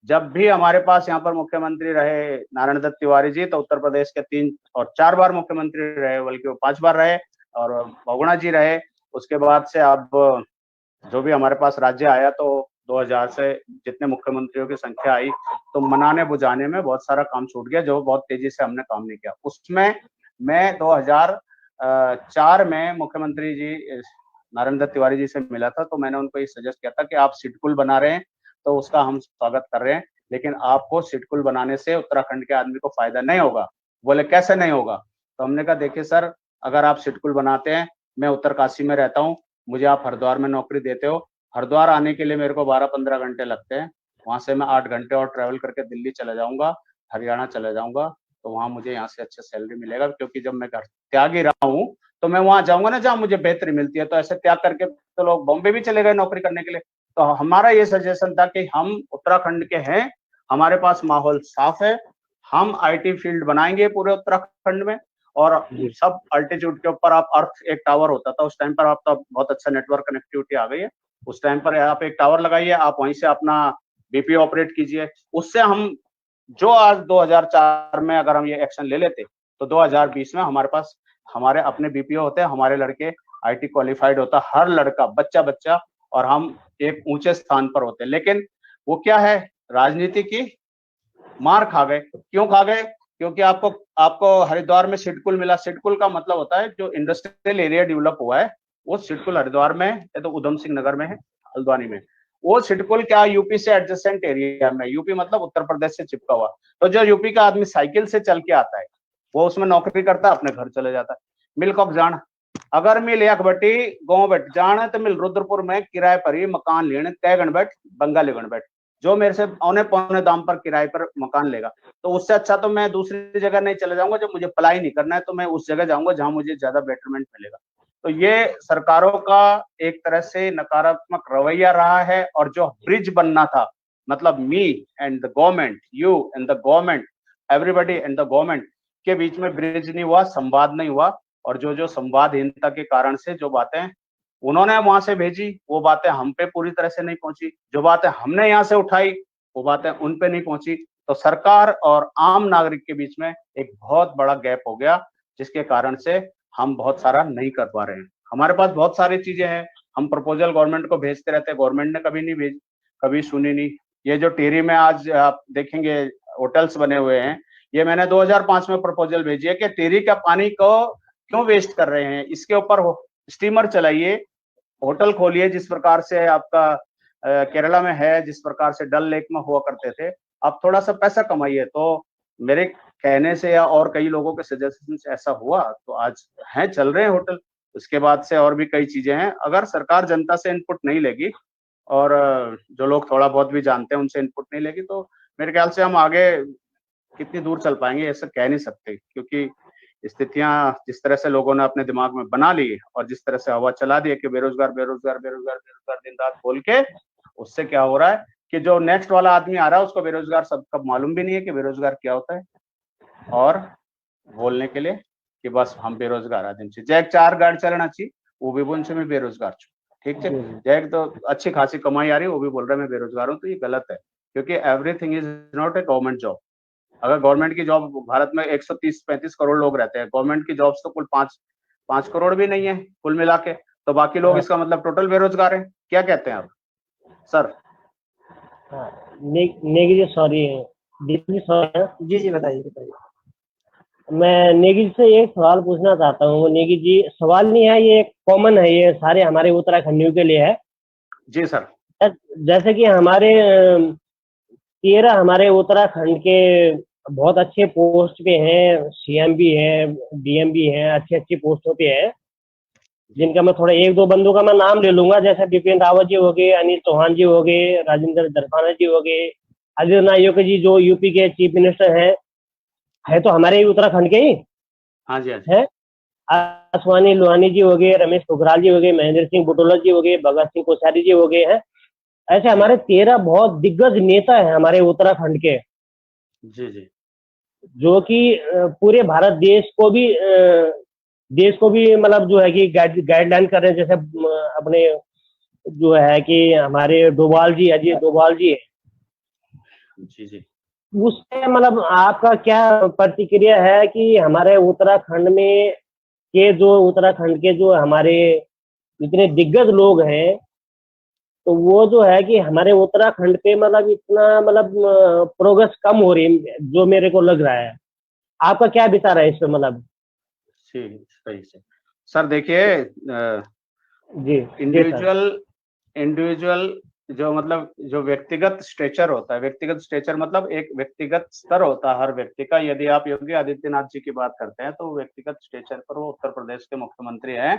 C: जब भी हमारे पास यहाँ पर मुख्यमंत्री रहे नारायण दत्त तिवारी जी, तो उत्तर प्रदेश के 3 और 4 बार मुख्यमंत्री रहे, बल्कि वो 5 बार रहे, और बहुगुणा जी रहे। उसके बाद से अब जो भी हमारे पास राज्य आया, तो 2000 से जितने मुख्यमंत्रियों की संख्या आई, तो मनाने बुझाने में बहुत सारा काम छूट गया, जो बहुत तेजी से हमने काम नहीं किया। उसमें मैं 2004 में मुख्यमंत्री जी नारायण दत्त तिवारी जी से मिला था, तो मैंने उनको ये सजेस्ट किया था कि आप सिडकुल बना रहे हैं तो उसका हम स्वागत कर रहे हैं, लेकिन आपको सिडकुल बनाने से उत्तराखंड के आदमी को फायदा नहीं होगा। बोले कैसे नहीं होगा? तो हमने कहा देखिए सर, अगर आप सिडकुल बनाते हैं, मैं उत्तरकाशी में रहता हूँ, मुझे आप हरिद्वार में नौकरी देते हो, हरिद्वार आने के लिए मेरे को 12-15 घंटे लगते हैं, वहां से मैं 8 घंटे और ट्रेवल करके दिल्ली चला जाऊंगा, हरियाणा चला जाऊंगा, तो वहां मुझे यहाँ से अच्छा सैलरी मिलेगा, क्योंकि जब मैं घर त्याग ही रहा हूँ तो मैं वहां जाऊंगा ना जहाँ मुझे बेहतरी मिलती है। तो ऐसे त्याग करके तो लोग बॉम्बे भी चले गए नौकरी करने के लिए। तो हमारा ये सजेशन था कि हम उत्तराखंड के हैं, हमारे पास माहौल साफ है, हम आईटी फील्ड बनाएंगे पूरे उत्तराखंड में, और सब अल्टीट्यूड के ऊपर आप अर्थ एक टावर होता था उस टाइम पर, आप तो बहुत अच्छा नेटवर्क कनेक्टिविटी आ गई है, उस टाइम पर आप एक टावर लगाइए, आप वहीं से अपना बीपीओ ऑपरेट कीजिए। उससे हम जो आज 2004 में अगर हम ये एक्शन ले लेते, तो 2020 में हमारे पास हमारे अपने बीपीओ होते हैं, हमारे लड़के आईटी क्वालिफाइड होता, हर लड़का बच्चा, और हम एक ऊंचे स्थान पर होते। लेकिन वो क्या है, राजनीति की मार खा गए। क्यों खा गए? क्योंकि आपको हरिद्वार में सिडकुल मिला। सिडकुल का मतलब होता है जो इंडस्ट्रियल एरिया डेवलप हुआ है, वो सिडकुल हरिद्वार में है, तो उधम सिंह नगर में है, हल्द्वानी में। वो सिडकुल क्या यूपी से एडजेसेंट एरिया में, यूपी मतलब उत्तर प्रदेश से चिपका हुआ, तो जो यूपी का आदमी साइकिल से चल के आता है वो उसमें नौकरी करता है, अपने घर चले जाता है। मिलकॉक जान, अगर मिल एक बटी गाँव बैठ जान, तो मिल रुद्रपुर में किराए पर ही मकान लेने तय गण बैठ, बंगाली गण बैठ, जो मेरे से औने पौने दाम पर किराए पर मकान लेगा। तो उससे अच्छा तो मैं दूसरी जगह नहीं चले जाऊंगा, जब मुझे पलाई नहीं करना है तो मैं उस जगह जाऊंगा जहां मुझे ज्यादा बेटरमेंट मिलेगा। तो ये सरकारों का एक तरह से नकारात्मक रवैया रहा है, और जो ब्रिज बनना था, मतलब me and the government, you and the government, everybody and the government के बीच में ब्रिज नहीं हुआ, संवाद नहीं हुआ, और जो संवादहीनता के कारण से जो बातें उन्होंने वहां से भेजी, वो बातें हम पे पूरी तरह से नहीं पहुंची, जो बातें हमने यहाँ से उठाई वो बातें उन पे नहीं पहुंची। तो सरकार और आम नागरिक के बीच में एक बहुत बड़ा गैप हो गया, जिसके कारण से हम बहुत सारा नहीं कर पा रहे हैं। हमारे पास बहुत सारी चीजें हैं, हम प्रपोजल गवर्नमेंट को भेजते रहते हैं, गवर्नमेंट ने कभी नहीं भेजी, कभी सुनी नहीं। ये जो टिहरी में आज आप देखेंगे होटल्स बने हुए हैं, ये मैंने 2005 में प्रपोजल भेजी है कि टिहरी का पानी को क्यों वेस्ट कर रहे हैं, इसके ऊपर स्टीमर चलाइए, होटल खोलिए, जिस प्रकार से आपका केरला में है, जिस प्रकार से डल लेक में हुआ करते थे, आप थोड़ा सा पैसा कमाइए। तो मेरे कहने से या और कई लोगों के सजेशन से ऐसा हुआ, तो आज हैं, चल रहे हैं होटल। उसके बाद से और भी कई चीजें हैं। अगर सरकार जनता से इनपुट नहीं लेगी, और जो लोग थोड़ा बहुत भी जानते हैं उनसे इनपुट नहीं लेगी, तो मेरे ख्याल से हम आगे कितनी दूर चल पाएंगे ऐसा कह नहीं सकते, क्योंकि स्थितियां जिस तरह से लोगों ने अपने दिमाग में बना ली, और जिस तरह से हवा चला दी है कि बेरोजगार बेरोजगार बेरोजगार बेरोजगार दिन रात बोल के, उससे क्या हो रहा है कि जो नेक्स्ट वाला आदमी आ रहा है उसको बेरोजगार सबका मालूम भी नहीं है कि बेरोजगार क्या होता है, और बोलने के लिए कि बस हम बेरोजगार आदमी छे, जैक 4 गाड़ी चलना चाहिए वो भी बोल मैं बेरोजगार छू, ठीक है, जैक तो अच्छी खासी कमाई आ रही है वो भी बोल रहा है मैं बेरोजगार हूँ। तो ये गलत है, क्योंकि everything is not a government job. अगर गवर्नमेंट की जॉब, भारत में 130-135 करोड़ लोग रहते हैं, गवर्नमेंट की जॉब्स तो कुल 5 करोड़ भी नहीं है कुल मिला के, तो बाकी लोग इसका मतलब टोटल बेरोजगार है। क्या कहते हैं आप सर?
D: नेगी जी सॉरी, जी सॉरी,
A: जी बताइए।
D: मैं नेगी जी से एक सवाल पूछना चाहता हूँ। नेगी जी, सवाल नहीं है, ये कॉमन है, ये सारे हमारे उत्तराखंडियों के लिए है।
C: जी सर।
D: जैसे कि हमारे 13 हमारे उत्तराखंड के बहुत अच्छे पोस्ट पे हैं, सीएम भी हैं, डीएम भी हैं, अच्छे अच्छी पोस्टों पे हैं, जिनका मैं थोड़ा एक दो बंदों का मैं नाम ले लूंगा, जैसे बिपिन रावत जी हो गए, अनिल चौहान जी हो गए, राजेंद्र धरखाना जी हो गए, आदित्य नायक जी जो यूपी के चीफ मिनिस्टर हैं, है तो हमारे ही उत्तराखंड के ही
C: हाँ जी, हाँ जी।
D: हैं। आसवानी लोहानी जी हो गए, रमेश पोखराल जी हो गए, महेंद्र सिंह बुटोला जी हो गए, भगत सिंह कोश्यारी जी हो गए हैं। ऐसे
C: जी
D: हमारे 13 बहुत दिग्गज नेता हैं हमारे उत्तराखंड के,
C: जी। जी
D: जो कि पूरे भारत देश को भी मतलब जो है कि गाइडलाइन कर रहे हैं। जैसे अपने जो है कि हमारे डोभाल जी, अजय डोभाल जी,
C: जी। जी
D: उससे मतलब आपका क्या प्रतिक्रिया है कि हमारे उत्तराखंड में के जो उत्तराखंड के जो हमारे इतने दिग्गज लोग हैं, तो वो जो है कि हमारे उत्तराखंड पे मतलब इतना मतलब प्रोग्रेस कम हो रही है, जो मेरे को लग रहा है। आपका क्या विचार है इस पे मतलब?
C: जी, सही से सर। देखिए,
D: जी जी सर।
C: इंडिविजुअल इंडिविजुअल जो मतलब जो व्यक्तिगत स्ट्रेचर होता है, व्यक्तिगत स्ट्रेचर मतलब एक व्यक्तिगत स्तर होता है हर व्यक्ति का। यदि आप योगी आदित्यनाथ जी की बात करते हैं तो व्यक्तिगत स्ट्रेचर पर वो उत्तर प्रदेश के मुख्यमंत्री हैं,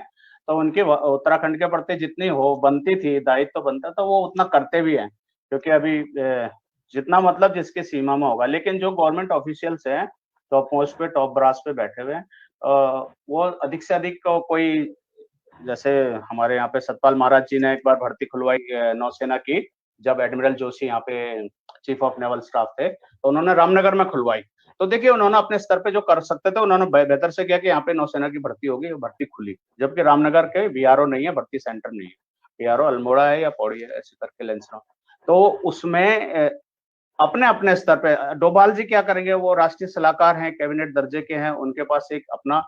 C: तो उनकी उत्तराखंड के प्रति जितनी हो बनती थी, दायित्व बनता था, वो उतना करते भी हैं। क्योंकि अभी जितना मतलब जिसकी सीमा में होगा, लेकिन जो गवर्नमेंट ऑफिशियल्स हैं, टॉप मोस्ट पे, टॉप ब्रास पे बैठे हुए हैं, वो अधिक से अधिक कोई, जैसे हमारे यहाँ पे सतपाल महाराज जी ने एक बार भर्ती खुलवाई नौसेना की, जब एडमिरल जोशी यहाँ पे चीफ ऑफ नेवल स्टाफ थे, तो उन्होंने रामनगर में खुलवाई। तो देखिए, उन्होंने अपने स्तर पे जो कर सकते थे, उन्होंने बेहतर से किया कि यहाँ पे नौसेना की भर्ती होगी, भर्ती खुली। जबकि रामनगर के बीआरओ नहीं है, भर्ती सेंटर नहीं है, बीआरओ अल्मोड़ा है या पौड़ी है, ऐसे करके लेंसराउ। तो उसमें अपने अपने स्तर पे डोभाल जी क्या करेंगे, वो राष्ट्रीय सलाहकार हैं, कैबिनेट दर्जे के हैं, उनके पास एक अपना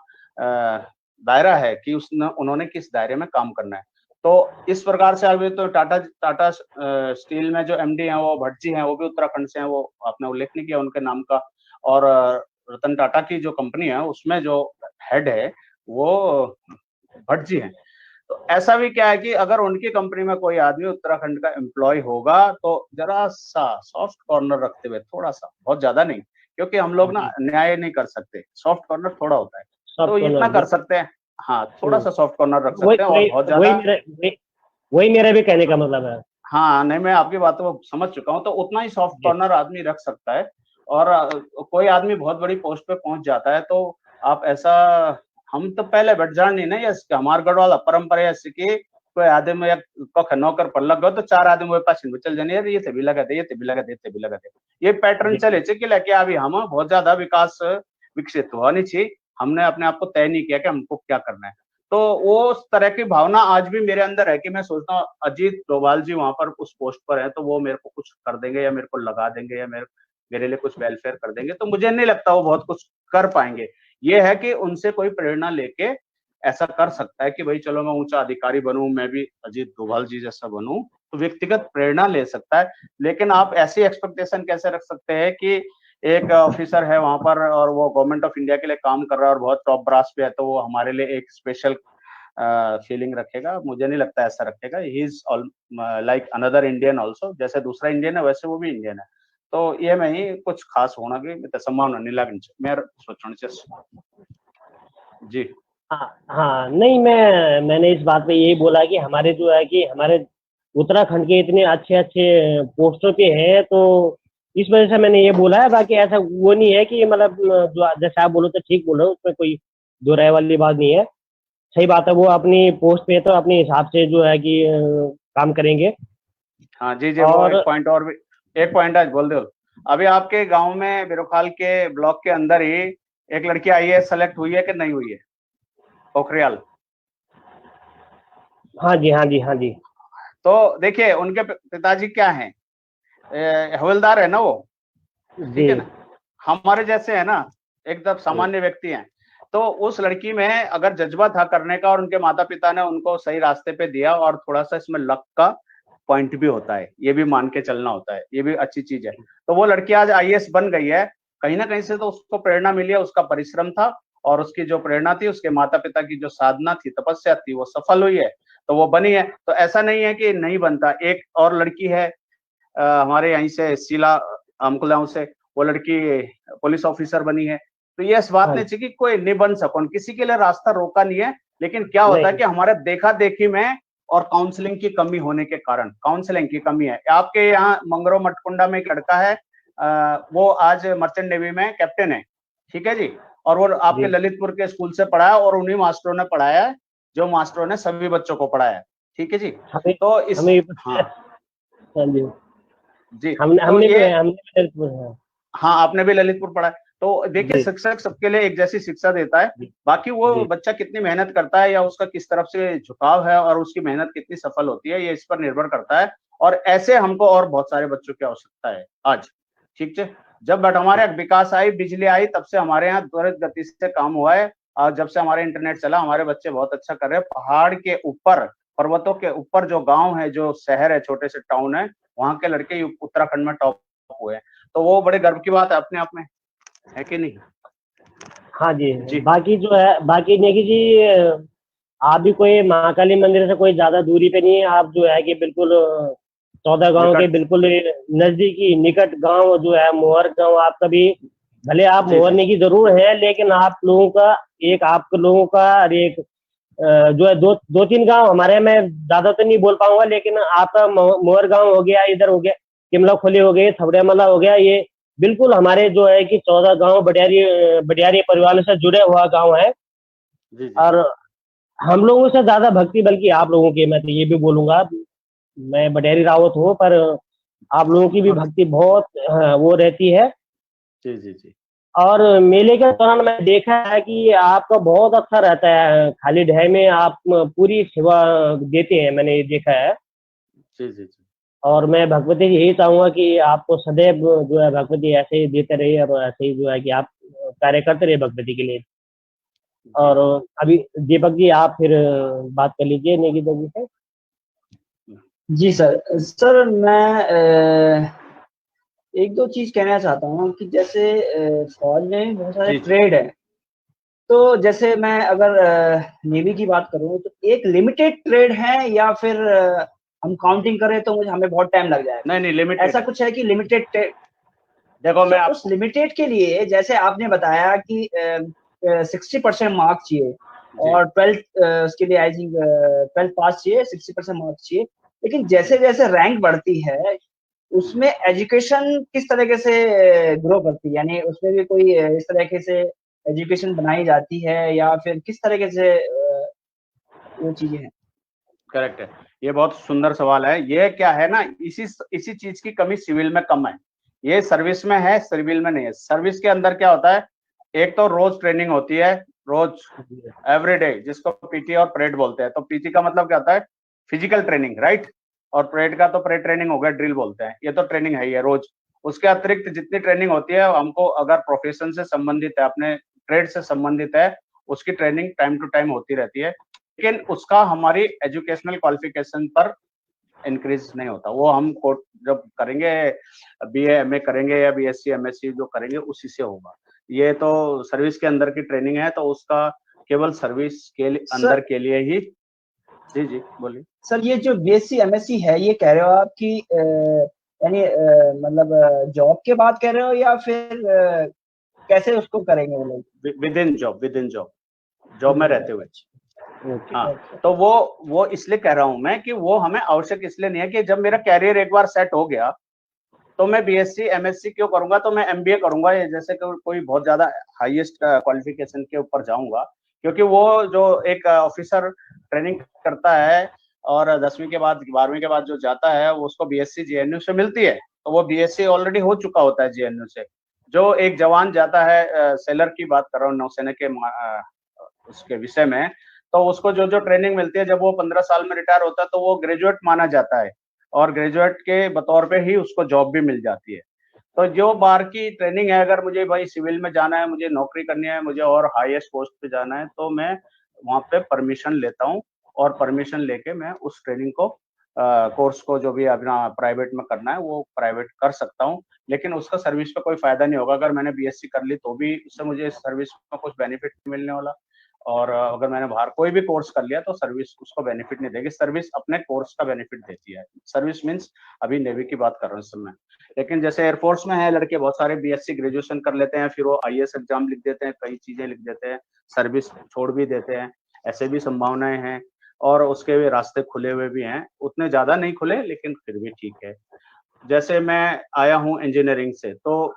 C: दायरा है कि उसने उन्होंने किस दायरे में काम करना है। तो इस प्रकार से अभी तो टाटा स्टील में जो एमडी हैं वो भट्ट जी हैं, वो भी उत्तराखंड से हैं, वो आपने उल्लेख नहीं किया उनके नाम का। और रतन टाटा की जो कंपनी है उसमें जो हेड है वो भट्ट जी हैं। तो ऐसा भी क्या है कि अगर उनकी कंपनी में कोई आदमी उत्तराखंड का एम्प्लॉय होगा तो जरा सा सॉफ्ट कॉर्नर रखते हुए, थोड़ा सा, बहुत ज्यादा नहीं, क्योंकि हम लोग ना न्याय नहीं कर सकते, सॉफ्ट कॉर्नर थोड़ा होता है,
D: सब
C: तो इतना
D: कॉर्नर
C: कर सकते हैं। हाँ, थोड़ा सा सॉफ्ट कॉर्नर रख
D: वही
C: सकते हैं, और
D: वही
C: बहुत
D: वही
C: ज्यादा।
D: मेरा वही मेरा भी कहने का मतलब है।
C: हाँ, नहीं, मैं आपकी बातों को समझ चुका हूँ, तो उतना ही सॉफ्ट
D: जी
C: कॉर्नर आदमी रख सकता है। और कोई आदमी बहुत बड़ी पोस्ट पे पहुंच जाता है, तो आप ऐसा, हम तो पहले बैठ जान नहीं ना, ये हमार गढ़वाल परंपरा ऐसी कि कोई आदमी या कख नौकर पर लग गयो तो चार आदमी वो पास चल जाने, यार ये थे भी लगा दे, ये थे भी लगा दे, ये भी लगा दे। ये पैटर्न
D: जी
C: चले कि लेके अभी हम बहुत ज्यादा विकास विकसित हुआ नहीं चाहिए, हमने अपने आप को तय नहीं किया कि हमको क्या करना है। तो वो उस तरह की भावना आज भी मेरे अंदर है कि मैं सोचता हूँ अजीत डोभाल जी वहां पर उस पोस्ट पर है, तो वो मेरे को कुछ कर देंगे या मेरे को लगा देंगे या मेरे लिए कुछ वेलफेयर कर देंगे, तो मुझे नहीं लगता वो बहुत कुछ कर पाएंगे। ये है कि उनसे कोई प्रेरणा लेके ऐसा कर सकता है कि भाई चलो मैं ऊंचा अधिकारी बनूं, मैं भी अजीत डोभाल जी जैसा बनूं, तो व्यक्तिगत प्रेरणा ले सकता है। लेकिन आप ऐसी एक्सपेक्टेशन कैसे रख सकते हैं कि एक ऑफिसर है वहां पर और वो गवर्नमेंट ऑफ इंडिया के लिए काम कर रहा है और बहुत टॉप ब्रास पे है, तो वो हमारे लिए एक स्पेशल फीलिंग रखेगा? मुझे नहीं लगता ऐसा रखेगा। He is like another Indian also, जैसे दूसरा इंडियन है वैसे वो भी इंडियन है। तो ये में ही कुछ खास होना की संभावना नहीं लगनी चाहिए, मेरा सोचना चाहिए। जी
D: हाँ हाँ, नहीं, मैंने इस बात पे यही बोला कि हमारे जो है कि हमारे उत्तराखंड के इतने अच्छे अच्छे पोस्टों पे हैं, तो इस वजह से मैंने ये बोला है। बाकी ऐसा वो नहीं है कि मतलब जो जैसे आप बोलो तो ठीक बोलो, उसमें कोई दो राय वाली बात नहीं है। सही बात है, वो अपनी पोस्ट पे तो अपने हिसाब से जो है कि काम करेंगे।
C: हाँ, जी जी, वो
D: और
C: एक पॉइंट आज बोल दो। अभी आपके गांव में बिरोखाल के ब्लॉक के अंदर ही एक लड़की आईएएस सेलेक्ट हुई है कि नहीं हुई है? पोखरियाल।
D: हाँ जी हाँ जी हाँ जी।
C: तो देखिए, उनके पिताजी क्या हैं, हवलदार है ना वो,
D: जी
C: ठीक है ना, हमारे जैसे है ना, एकदम सामान्य व्यक्ति हैं। तो उस लड़की में अगर जज्बा था करने का और उनके माता पिता ने उनको सही रास्ते पे दिया, और थोड़ा सा इसमें लक का पॉइंट भी होता है, ये भी मान के चलना होता है, ये भी अच्छी चीज है। तो वो लड़की आज आईएएस बन गई है। कहीं ना कहीं से तो उसको प्रेरणा मिली है, उसका परिश्रम था और उसकी जो प्रेरणा थी, उसके माता पिता की जो साधना थी, तपस्या थी, वो सफल हुई है, तो वो बनी है। तो ऐसा नहीं है कि नहीं बनता। एक और लड़की है हमारे यहीं से, शीला अमकुलाऊ से, वो लड़की पुलिस ऑफिसर बनी है। तो ये इस बात
D: हाँ
C: नहीं चाहिए कि कोई नहीं बन सको, किसी के लिए रास्ता रोका नहीं है, लेकिन क्या होता है
D: नहीं।
C: कि हमारे देखा देखी में और काउंसलिंग की कमी होने के कारण, काउंसलिंग की कमी है। आपके यहाँ मंगरो मटकुंडा में एक लड़का है, वो आज मर्चेंट नेवी में कैप्टन है, ठीक है जी, और वो आपके
D: जी
C: ललितपुर के स्कूल से पढ़ा है और उन्हीं मास्टरों ने पढ़ाया है जो मास्टरों ने सभी बच्चों को पढ़ाया है, ठीक है जी।
D: हमें
C: तो इस
D: हमें
C: हाँ
D: हाँ जी,
C: जी,
D: हमने
C: तो
D: हमने
C: ये
D: भी हमने भी हाँ,
C: हाँ, आपने भी ललितपुर पढ़ा है। तो देखिए,
D: जी
C: शिक्षक सबके लिए एक जैसी शिक्षा देता है,
D: जी
C: बाकी वो
D: जी।
C: बच्चा कितनी मेहनत करता है या उसका किस तरफ से झुकाव है और उसकी मेहनत कितनी सफल होती है, ये इस पर निर्भर करता है। और ऐसे हमको और बहुत सारे बच्चों की आवश्यकता है आज, ठीक है। जब बट हमारे विकास आई, बिजली आई, तब से हमारे यहाँ त्वरित गति से काम हुआ है, और जब से हमारे इंटरनेट चला, हमारे बच्चे बहुत अच्छा कर रहे हैं। पहाड़ के ऊपर, पर्वतों के ऊपर जो गांव है, जो शहर है, छोटे से टाउन है, वहां के लड़के उत्तराखंड में टॉप हुए हैं। तो वो बड़े गर्व की बात है अपने आप में, है कि नहीं?
D: हाँ जी।
C: जी
D: बाकी जो है, बाकी नेगी जी, आप भी कोई महाकाली मंदिर से कोई ज्यादा दूरी पे नहीं है, आप जो है कि बिल्कुल 14 गांव के
C: निकट,
D: बिल्कुल नजदीकी निकट गांव जो है मोहर गांव आपका भी। भले आप
C: जी जी
D: मोहरने की जरूर है, लेकिन आप लोगों का, एक आप लोगों का और एक जो है दो दो तीन गांव हमारे, मैं ज्यादा तो नहीं बोल पाऊंगा, लेकिन आपका मोहर गांव हो गया, इधर हो गया किमला खोली हो गई, थबड़ियामला हो गया, ये बिल्कुल हमारे जो है कि 14 गांव बडियारी बडियारी परिवार से जुड़े हुआ गांव है।
C: जी जी
D: और हम लोगों से ज्यादा भक्ति बल्कि आप लोगों की, मैं तो ये भी बोलूंगा, मैं बडेरी रावत हूँ, पर आप लोगों की भी
C: हाँ,
D: भक्ति बहुत वो रहती है।
C: जी जी जी
D: और मेले के दौरान मैं देखा है कि आपका बहुत अच्छा रहता है, खाली ढह में आप पूरी सेवा देते हैं, मैंने ये देखा है।
C: जी जी जी
D: और मैं भगवती जी यही चाहूंगा कि आपको सदैव जो है भगवती ऐसे ही देते रहिए, और ऐसे ही जो है कि आप कार्य करते रहिए भगवती के लिए।
C: जी
D: और अभी दीपक जी आप फिर बात कर लीजिए निकिता जी से।
A: जी सर। सर मैं एक दो चीज कहना चाहता हूँ कि जैसे फौज में बहुत सारे
C: जी जी
A: ट्रेड है। तो जैसे मैं अगर नेवी की बात करूँ तो एक लिमिटेड ट्रेड है, या फिर हम काउंटिंग करें तो मुझे हमें बहुत टाइम लग
C: नहीं नहीं,
A: जाएगा,
C: लिमिटेड
A: ऐसा
C: है।
A: कुछ है कि लिमिटेड ट्रेड।
C: देखो
A: तो
C: मैं
A: उस
C: आपको,
A: लिमिटेड के लिए जैसे आपने बताया कि 60% मार्क्स चाहिए,
C: जी
A: और ट्वेल्थ उसके लिए आई थिंक 12th पास चाहिए, 60% मार्क्स चाहिए। लेकिन जैसे
C: जी
A: जैसे रैंक बढ़ती है उसमें एजुकेशन किस तरीके से ग्रो करती है, यानी उसमें भी कोई इस तरीके से एजुकेशन बनाई जाती है, या फिर किस तरीके से वो चीजें हैं?
C: करेक्ट है। ये बहुत सुंदर सवाल है। ये क्या है ना, इसी इसी चीज की कमी सिविल में कम है। ये सर्विस में है, सिविल में नहीं है। सर्विस के अंदर क्या होता है, एक तो रोज ट्रेनिंग होती है, रोज एवरीडे, जिसको पीटी और परेड बोलते हैं। तो पीटी का मतलब क्या होता है, फिजिकल ट्रेनिंग, राइट। और परेड का तो परेड ट्रेनिंग हो गया, ड्रिल बोलते हैं। ये तो ट्रेनिंग है ही है रोज। उसके अतिरिक्त जितनी ट्रेनिंग होती है, हमको अगर प्रोफेशन से संबंधित है, अपने ट्रेड से संबंधित है, उसकी ट्रेनिंग टाइम टू टाइम होती रहती है। लेकिन उसका हमारी एजुकेशनल क्वालिफिकेशन पर इंक्रीज नहीं होता। वो हम जब करेंगे, बीए एमए करेंगे या बीएससी एमएससी जो करेंगे, उसी से होगा। ये तो सर्विस के अंदर की ट्रेनिंग है, तो उसका केवल सर्विस के अंदर
A: सर
C: के लिए ही। जी जी बोलिए।
A: सर ये जो बीएससी एमएससी है, ये कह रहे हो आप कि यानी मतलब जॉब के बाद कह रहे हो, या फिर कैसे उसको करेंगे वो लोग?
C: With in job, with in job, job में रहते हुए।
D: ओके।
C: हाँ, तो वो इसलिए कह रहा हूं मैं कि वो हमें आवश्यक इसलिए नहीं है कि जब मेरा कैरियर एक बार सेट हो गया तो मैं बीएससी एमएससी क्यों करूंगा, तो मैं एमबीए करूंगा, या जैसे कि कोई बहुत ज्यादा हाईएस्ट क्वालिफिकेशन के ऊपर जाऊंगा। क्योंकि वो जो एक ऑफिसर ट्रेनिंग करता है और 10वीं के बाद 12वीं के बाद जो जाता है, वो उसको बीएससी जेएनयू से मिलती है, तो वो बीएससी ऑलरेडी हो चुका होता है जेएनयू से। जो एक जवान जाता है, सेलर की बात कर रहा हूँ, नौसेना के उसके विषय में, तो उसको जो जो ट्रेनिंग मिलती है, जब वो 15 साल में रिटायर होता है, तो वो ग्रेजुएट माना जाता है, और ग्रेजुएट के बतौर पे ही उसको जॉब भी मिल जाती है। तो जो बार की ट्रेनिंग है, अगर मुझे भाई सिविल में जाना है, मुझे नौकरी करनी है, मुझे और हाईएस्ट पोस्ट पे जाना है, तो मैं वहां पे परमिशन लेता हूँ, और परमिशन लेके मैं उस ट्रेनिंग को कोर्स को जो भी अपना प्राइवेट में करना है वो प्राइवेट कर सकता हूँ, लेकिन उसका सर्विस पे कोई फायदा नहीं होगा। अगर मैंने बीएससी कर ली तो भी उससे मुझे सर्विस में कुछ बेनिफिट नहीं मिलने वाला, और अगर मैंने बाहर कोई भी कोर्स कर लिया तो सर्विस उसको बेनिफिट नहीं देगी। सर्विस अपने कोर्स का बेनिफिट देती है। सर्विस मीन्स अभी नेवी की बात कर रहा हूँ इस समय। लेकिन जैसे एयरफोर्स में है, लड़के बहुत सारे बीएससी ग्रेजुएशन कर लेते हैं, फिर वो आईएएस एग्जाम लिख देते हैं, कई चीजें लिख देते हैं, सर्विस छोड़ भी देते हैं, ऐसे भी संभावनाएं हैं, और उसके भी रास्ते खुले हुए भी हैं, उतने ज्यादा नहीं खुले लेकिन फिर भी ठीक है। जैसे मैं आया हूँ इंजीनियरिंग से, तो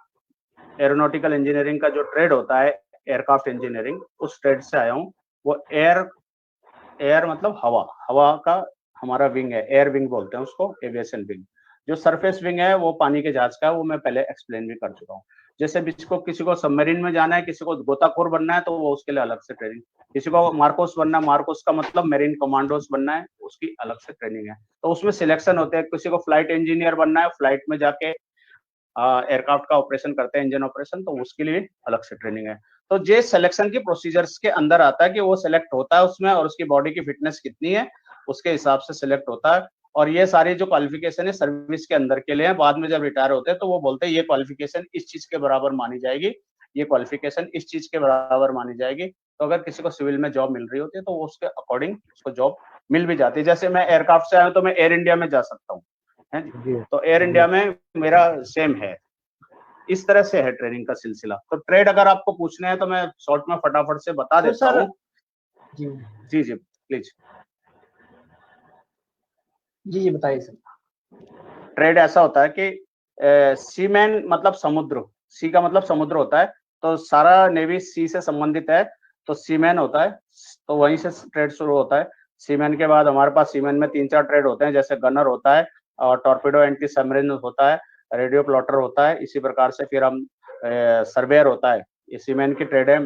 C: एरोनॉटिकल इंजीनियरिंग का जो ट्रेड होता है एयरक्राफ्ट इंजीनियरिंग, उस ट्रेड से आया हूँ। वो एयर मतलब हवा का हमारा विंग है, एयर विंग बोलते हैं उसको, एविएशन विंग। जो सरफेस विंग है वो पानी के जहाज का है, वो मैं पहले एक्सप्लेन भी कर चुका हूँ। जैसे किसी को सबमरीन में जाना है, किसी को गोताखोर बनना है, तो वो उसके लिए अलग से ट्रेनिंग। किसी को मार्कोस बनना है, मार्कोस का मतलब मेरीन कमांडोस बनना है, उसकी अलग से ट्रेनिंग है। तो उसमें सिलेक्शन होते हैं। किसी को फ्लाइट इंजीनियर बनना है, फ्लाइट में जाके एयरक्राफ्ट का ऑपरेशन करते हैं, इंजन ऑपरेशन, तो उसके लिए अलग से ट्रेनिंग है। तो ये सिलेक्शन की प्रोसीजर्स के अंदर आता है कि वो सिलेक्ट होता है उसमें, और उसकी बॉडी की फिटनेस कितनी है उसके हिसाब से सिलेक्ट होता है। और ये सारी जो क्वालिफिकेशन है सर्विस के अंदर के लिए है। बाद में जब रिटायर होते हैं तो वो बोलते हैं ये क्वालिफिकेशन इस चीज के बराबर मानी जाएगी, ये क्वालिफिकेशन इस चीज के बराबर मानी जाएगी। तो अगर किसी को सिविल में जॉब मिल रही होती है तो वो उसके अकॉर्डिंग उसको जॉब मिल भी जाती है। जैसे मैं एयरक्राफ्ट से आया हूँ तो मैं एयर इंडिया में जा सकता हूँ, है जी। तो एयर इंडिया में मेरा सेम है। इस तरह से है ट्रेनिंग का सिलसिला। तो ट्रेड अगर आपको पूछने हैं तो मैं शॉर्ट में फटाफट से बता
A: तो
C: देता हूँ।
A: जी
C: जी जी प्लीज।
A: जी बताइए सर।
C: ट्रेड ऐसा होता है कि सीमैन मतलब समुद्र, सी का मतलब समुद्र होता है, तो सारा नेवी सी से संबंधित है, तो सीमैन होता है, तो वहीं से ट्रेड शुरू होता है। सीमैन के बाद हमारे पास सीमैन में 3-4 ट्रेड होते हैं, जैसे गनर होता है, और टॉर्पेडो एंटी सबमरीन होता है, रेडियो प्लॉटर होता है। इसी प्रकार से फिर हम सर्वेयर होता है, ये सीमैन की ट्रेड है।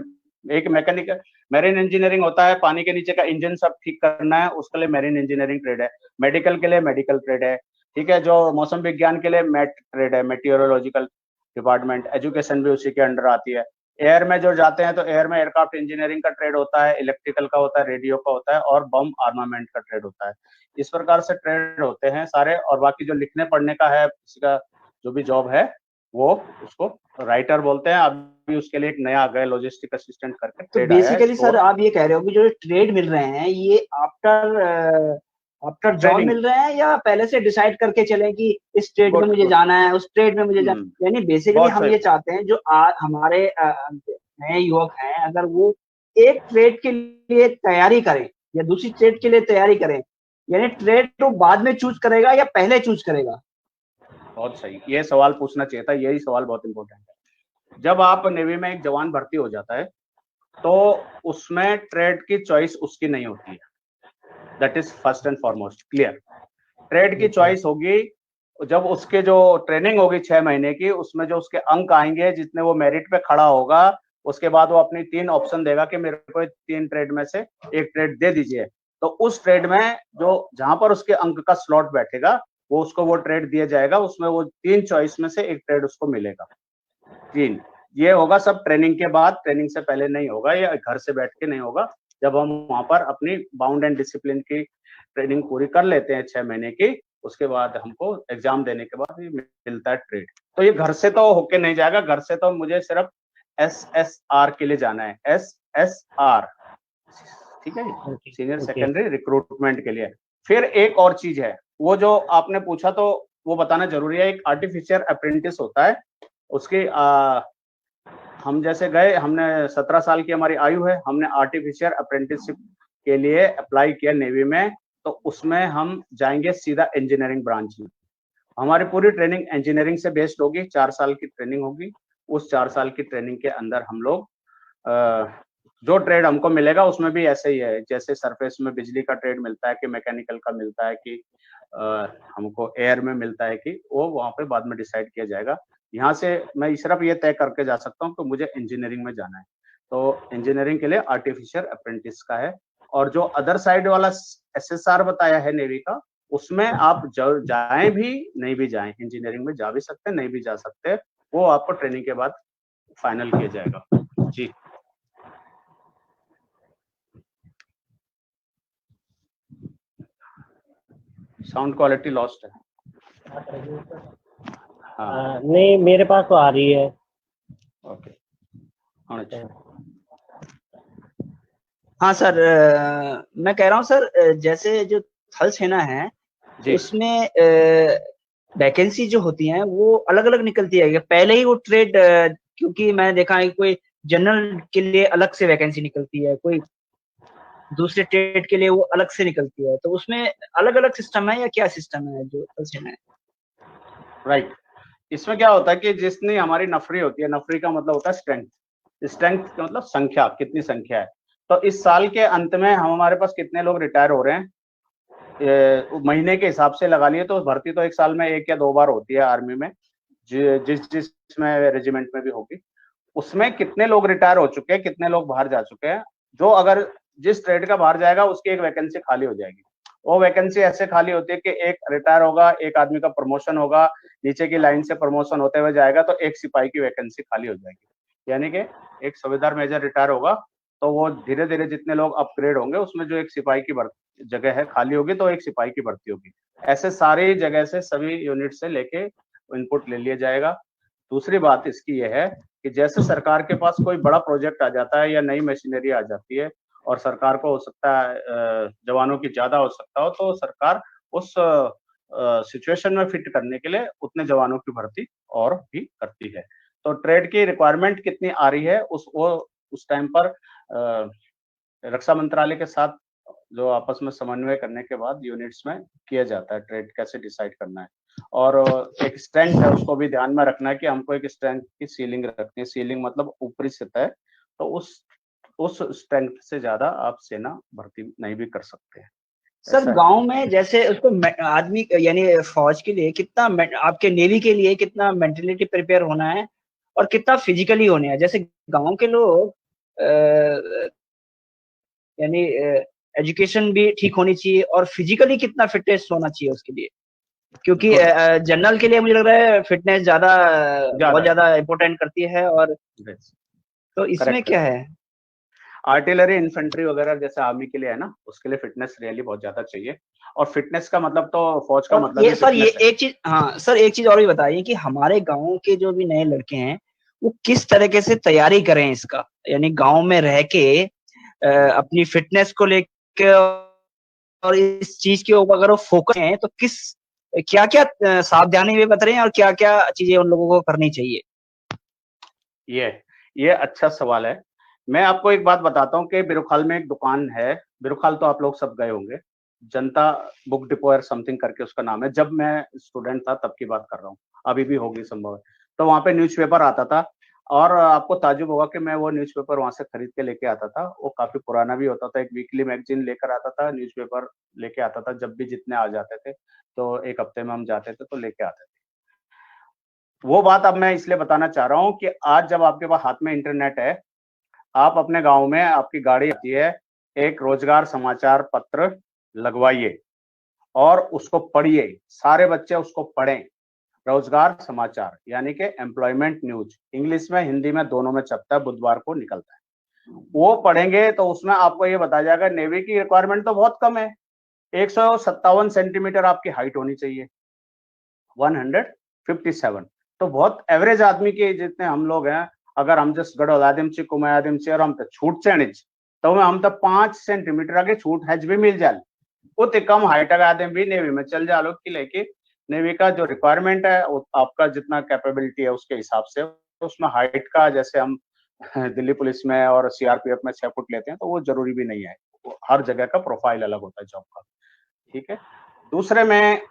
C: एक मैकेनिकल मेरीन इंजीनियरिंग होता है, पानी के नीचे का इंजन सब ठीक करना है, उसके लिए मेरीन इंजीनियरिंग ट्रेड है। मेडिकल के लिए मेडिकल ट्रेड है, ठीक है। जो मौसम विज्ञान के लिए मेट ट्रेड है, मेटीरियोलॉजिकल डिपार्टमेंट। एजुकेशन भी उसी के अंडर आती है। एयर में जो जाते हैं तो एयर में एयरक्राफ्ट इंजीनियरिंग का ट्रेड होता है, इलेक्ट्रिकल का होता है, रेडियो का होता है, और बम आर्मामेंट का ट्रेड होता है। इस प्रकार से ट्रेड होते हैं सारे। और बाकी जो लिखने पढ़ने का है, किसी का जो भी जॉब है वो उसको राइटर बोलते हैं। अभी उसके लिए एक नया आ गया लॉजिस्टिक असिस्टेंट करके
A: तो
C: ट्रेड आया है।
A: बेसिकली सर आप ये कह रहे हो कि जो ट्रेड मिल रहे हैं ये आफ्टर जॉब मिल रहे हैं, या पहले से डिसाइड करके चलें कि इस ट्रेड में मुझे जाना है, उस ट्रेड में मुझे जाना, यानी बेसिकली हम ये चाहते हैं जो हमारे नए युवक हैं, अगर वो एक ट्रेड के लिए तैयारी करें या दूसरी ट्रेड के लिए तैयारी करें, यानी ट्रेड तो बाद में चूज करेगा या पहले चूज करेगा?
C: बहुत सही, ये सवाल पूछना चाहिए था, यही सवाल बहुत इंपॉर्टेंट है। जब आप नेवी में एक जवान भर्ती हो जाता है तो उसमें ट्रेड की चॉइस उसकी नहीं होती है, that is first and foremost clear. Trade की चॉइस होगी जब उसके जो ट्रेनिंग होगी 6 महीने की, उसमें जो उसके अंक आएंगे, जितने वो मेरिट पे खड़ा होगा, उसके बाद वो अपनी 3 ऑप्शन देगा कि मेरे को 3 ट्रेड में से एक ट्रेड दे दीजिए। तो उस ट्रेड में जो जहां पर उसके अंक का स्लॉट बैठेगा वो उसको वो ट्रेड दिया जाएगा, उसमें वो 3 चॉइस में से एक ट्रेड उसको मिलेगा। 3 ये होगा सब ट्रेनिंग के बाद, ट्रेनिंग से पहले नहीं होगा, या घर से बैठ के नहीं होगा। जब हम वहां पर अपनी बाउंड एंड डिसिप्लिन की ट्रेनिंग पूरी कर लेते हैं 6 महीने की, उसके बाद हमको एग्जाम देने के बाद ही मिलता है ट्रेड। तो ये घर से तो होके नहीं जाएगा, घर से तो मुझे सिर्फ SSR के लिए जाना है, SSR, ठीक है, सीनियर सेकेंडरी रिक्रूटमेंट के लिए। फिर एक और चीज है, वो जो आपने पूछा तो वो बताना जरूरी है। एक आर्टिफिशियल अप्रेंटिस होता है, उसकी हम जैसे गए, हमने 17 साल की हमारी आयु है, हमने आर्टिफिशियल अप्रेंटिसशिप के लिए अप्लाई किया नेवी में, तो उसमें हम जाएंगे सीधा इंजीनियरिंग ब्रांच में। हमारी पूरी ट्रेनिंग इंजीनियरिंग से बेस्ड होगी, 4 साल की ट्रेनिंग होगी। उस 4 साल की ट्रेनिंग के अंदर हम लोग जो ट्रेड हमको मिलेगा उसमें भी ऐसे ही है, जैसे सरफेस में बिजली का ट्रेड मिलता है, कि मैकेनिकल का मिलता है, कि हमको एयर में मिलता है, कि वो वहां पे बाद में डिसाइड किया जाएगा। यहाँ से मैं सिर्फ ये तय करके जा सकता हूँ कि मुझे इंजीनियरिंग में जाना है, तो इंजीनियरिंग के लिए आर्टिफिशियल अप्रेंटिस का है। और जो अदर साइड वाला SSR बताया है नेवी का, उसमें आप जाएं भी नहीं भी जाएं, इंजीनियरिंग में जा भी सकते हैं, नहीं भी जा सकते, वो आपको ट्रेनिंग के बाद फाइनल किया जाएगा। जी साउंड क्वालिटी लॉस्ट है। हाँ
D: नहीं, मेरे पास तो आ रही है।
C: ओके। अच्छा
A: हाँ सर, मैं कह रहा हूँ सर, जैसे जो थल सेना है
C: जी
A: उसमें वैकेंसी जो होती हैं वो अलग अलग निकलती है, पहले ही वो ट्रेड, क्योंकि मैंने देखा है कोई जनरल के लिए अलग से वैकेंसी निकलती है, कोई दूसरे ट्रेड के लिए वो अलग से निकलती है, तो उसमें अलग अलग सिस्टम है या क्या सिस्टम है जो थल सेना है?
C: राइट। इसमें क्या होता है कि जितनी हमारी नफरी होती है, नफरी का मतलब होता है स्ट्रेंथ, स्ट्रेंथ का मतलब संख्या, कितनी संख्या है। तो इस साल के अंत में हमारे पास कितने लोग रिटायर हो रहे हैं, महीने के हिसाब से लगा लिए तो भर्ती तो एक साल में 1 या 2 बार होती है आर्मी में, जिसमें रेजिमेंट में भी होगी। उसमें कितने लोग रिटायर हो चुके हैं, कितने लोग बाहर जा चुके हैं, जो अगर जिस ट्रेड का बाहर जाएगा उसकी एक वैकेंसी खाली हो जाएगी। वो वैकेंसी ऐसे खाली होती है कि एक रिटायर होगा, एक आदमी का प्रमोशन होगा, नीचे की लाइन से प्रमोशन होते हुए जाएगा तो एक सिपाही की वैकेंसी खाली हो जाएगी। यानी कि एक सूबेदार मेजर रिटायर होगा तो वो धीरे धीरे जितने लोग अपग्रेड होंगे उसमें जो एक सिपाही की जगह है खाली होगी तो एक सिपाही की भर्ती होगी। ऐसे सारी जगह से सभी यूनिट से लेके इनपुट ले लिया जाएगा। दूसरी बात इसकी यह है कि जैसे सरकार के पास कोई बड़ा प्रोजेक्ट आ जाता है या नई मशीनरी आ जाती है और सरकार को हो सकता है जवानों की ज्यादा आवश्यकता हो, तो सरकार उस सिचुएशन में फिट करने के लिए उतने जवानों की भर्ती और भी करती है। तो ट्रेड की रिक्वायरमेंट कितनी आ रही है उस टाइम पर रक्षा मंत्रालय के साथ जो आपस में समन्वय करने के बाद यूनिट्स में किया जाता है ट्रेड कैसे डिसाइड करना है। और एक स्ट्रेंथ है उसको भी ध्यान में रखना है कि हमको एक स्ट्रेंथ की सीलिंग रखनी है। सीलिंग मतलब ऊपरी सतह, तो उस स्ट्रेंथ से ज्यादा आप सेना भर्ती नहीं भी कर सकते हैं।
A: सर
C: ऐसा है।
A: गांव में जैसे उसको आदमी यानी फौज के लिए कितना, आपके नेवी के लिए कितना मेंटलिटी प्रिपेयर होना है और कितना फिजिकली होना है? जैसे गांव के लोग यानी एजुकेशन भी ठीक होनी चाहिए और फिजिकली कितना फिटनेस होना चाहिए उसके लिए, क्योंकि जनरल के लिए मुझे लग रहा है फिटनेस बहुत ज्यादा इम्पोर्टेंट करती है। और तो इसमें क्या है,
C: आर्टिलरी इन्फेंट्री वगैरह जैसे आर्मी के लिए है ना, उसके लिए फिटनेस रियली बहुत ज्यादा चाहिए। और फिटनेस का मतलब तो फौज का मतलब
A: ये सर ये
C: है।
A: एक चीज, हाँ सर एक चीज और भी बताइए कि हमारे गांव के जो भी नए लड़के हैं वो किस तरीके से तैयारी करें इसका, यानी गांव में रह के अपनी फिटनेस को लेके और इस चीज के ऊपर अगर वो फोकस है तो क्या क्या सावधानी वे बता रहे हैं और क्या क्या चीजें उन लोगों को करनी चाहिए?
C: ये अच्छा सवाल है। मैं आपको एक बात बताता हूँ कि बिरुखाल में एक दुकान है, बिरुखाल तो आप लोग सब गए होंगे, जनता बुक डिपो और समथिंग करके उसका नाम है। जब मैं स्टूडेंट था तब की बात कर रहा हूँ, अभी भी होगी संभव है। तो वहाँ पे न्यूज़पेपर आता था और आपको ताज्जुब होगा कि मैं वो न्यूज़पेपर वहाँ से खरीद के लेके आता था। वो काफी पुराना भी होता था, एक वीकली मैगजीन लेकर आता था, न्यूज़पेपर लेके आता था। जब भी जितने आ जाते थे तो एक हफ्ते में हम जाते थे तो लेके आते थे। वो बात अब मैं इसलिए बताना चाह रहा हूँ कि आज जब आपके पास हाथ में इंटरनेट है, आप अपने गांव में आपकी गाड़ी आती है, एक रोजगार समाचार पत्र लगवाइए और उसको पढ़िए, सारे बच्चे उसको पढ़ें। रोजगार समाचार यानी कि एम्प्लॉयमेंट न्यूज, इंग्लिश में हिंदी में दोनों में छपता है, बुधवार को निकलता है। वो पढ़ेंगे तो उसमें आपको ये बताया जाएगा नेवी की रिक्वायरमेंट तो बहुत कम है, 157 सेंटीमीटर आपकी हाइट होनी चाहिए, 157। तो बहुत एवरेज आदमी के जितने हम लोग हैं, अगर हम जस्ट गढ़ आदिम से कुमाय आदिम से और हम तो छूट से अणिज तो हम तो 5 सेंटीमीटर आगे छूट हैज भी मिल जाए, उतने कम हाइट का आदमी भी नेवी में चल जा लो कि लेके नेवी का जो रिक्वायरमेंट है आपका जितना कैपेबिलिटी है उसके हिसाब से, उसमें हाइट का जैसे हम दिल्ली पुलिस में और सीआरपीएफ में 6 फुट लेते हैं तो वो जरूरी भी नहीं है। हर जगह का प्रोफाइल अलग होता है जॉब का। ठीक है। दूसरे में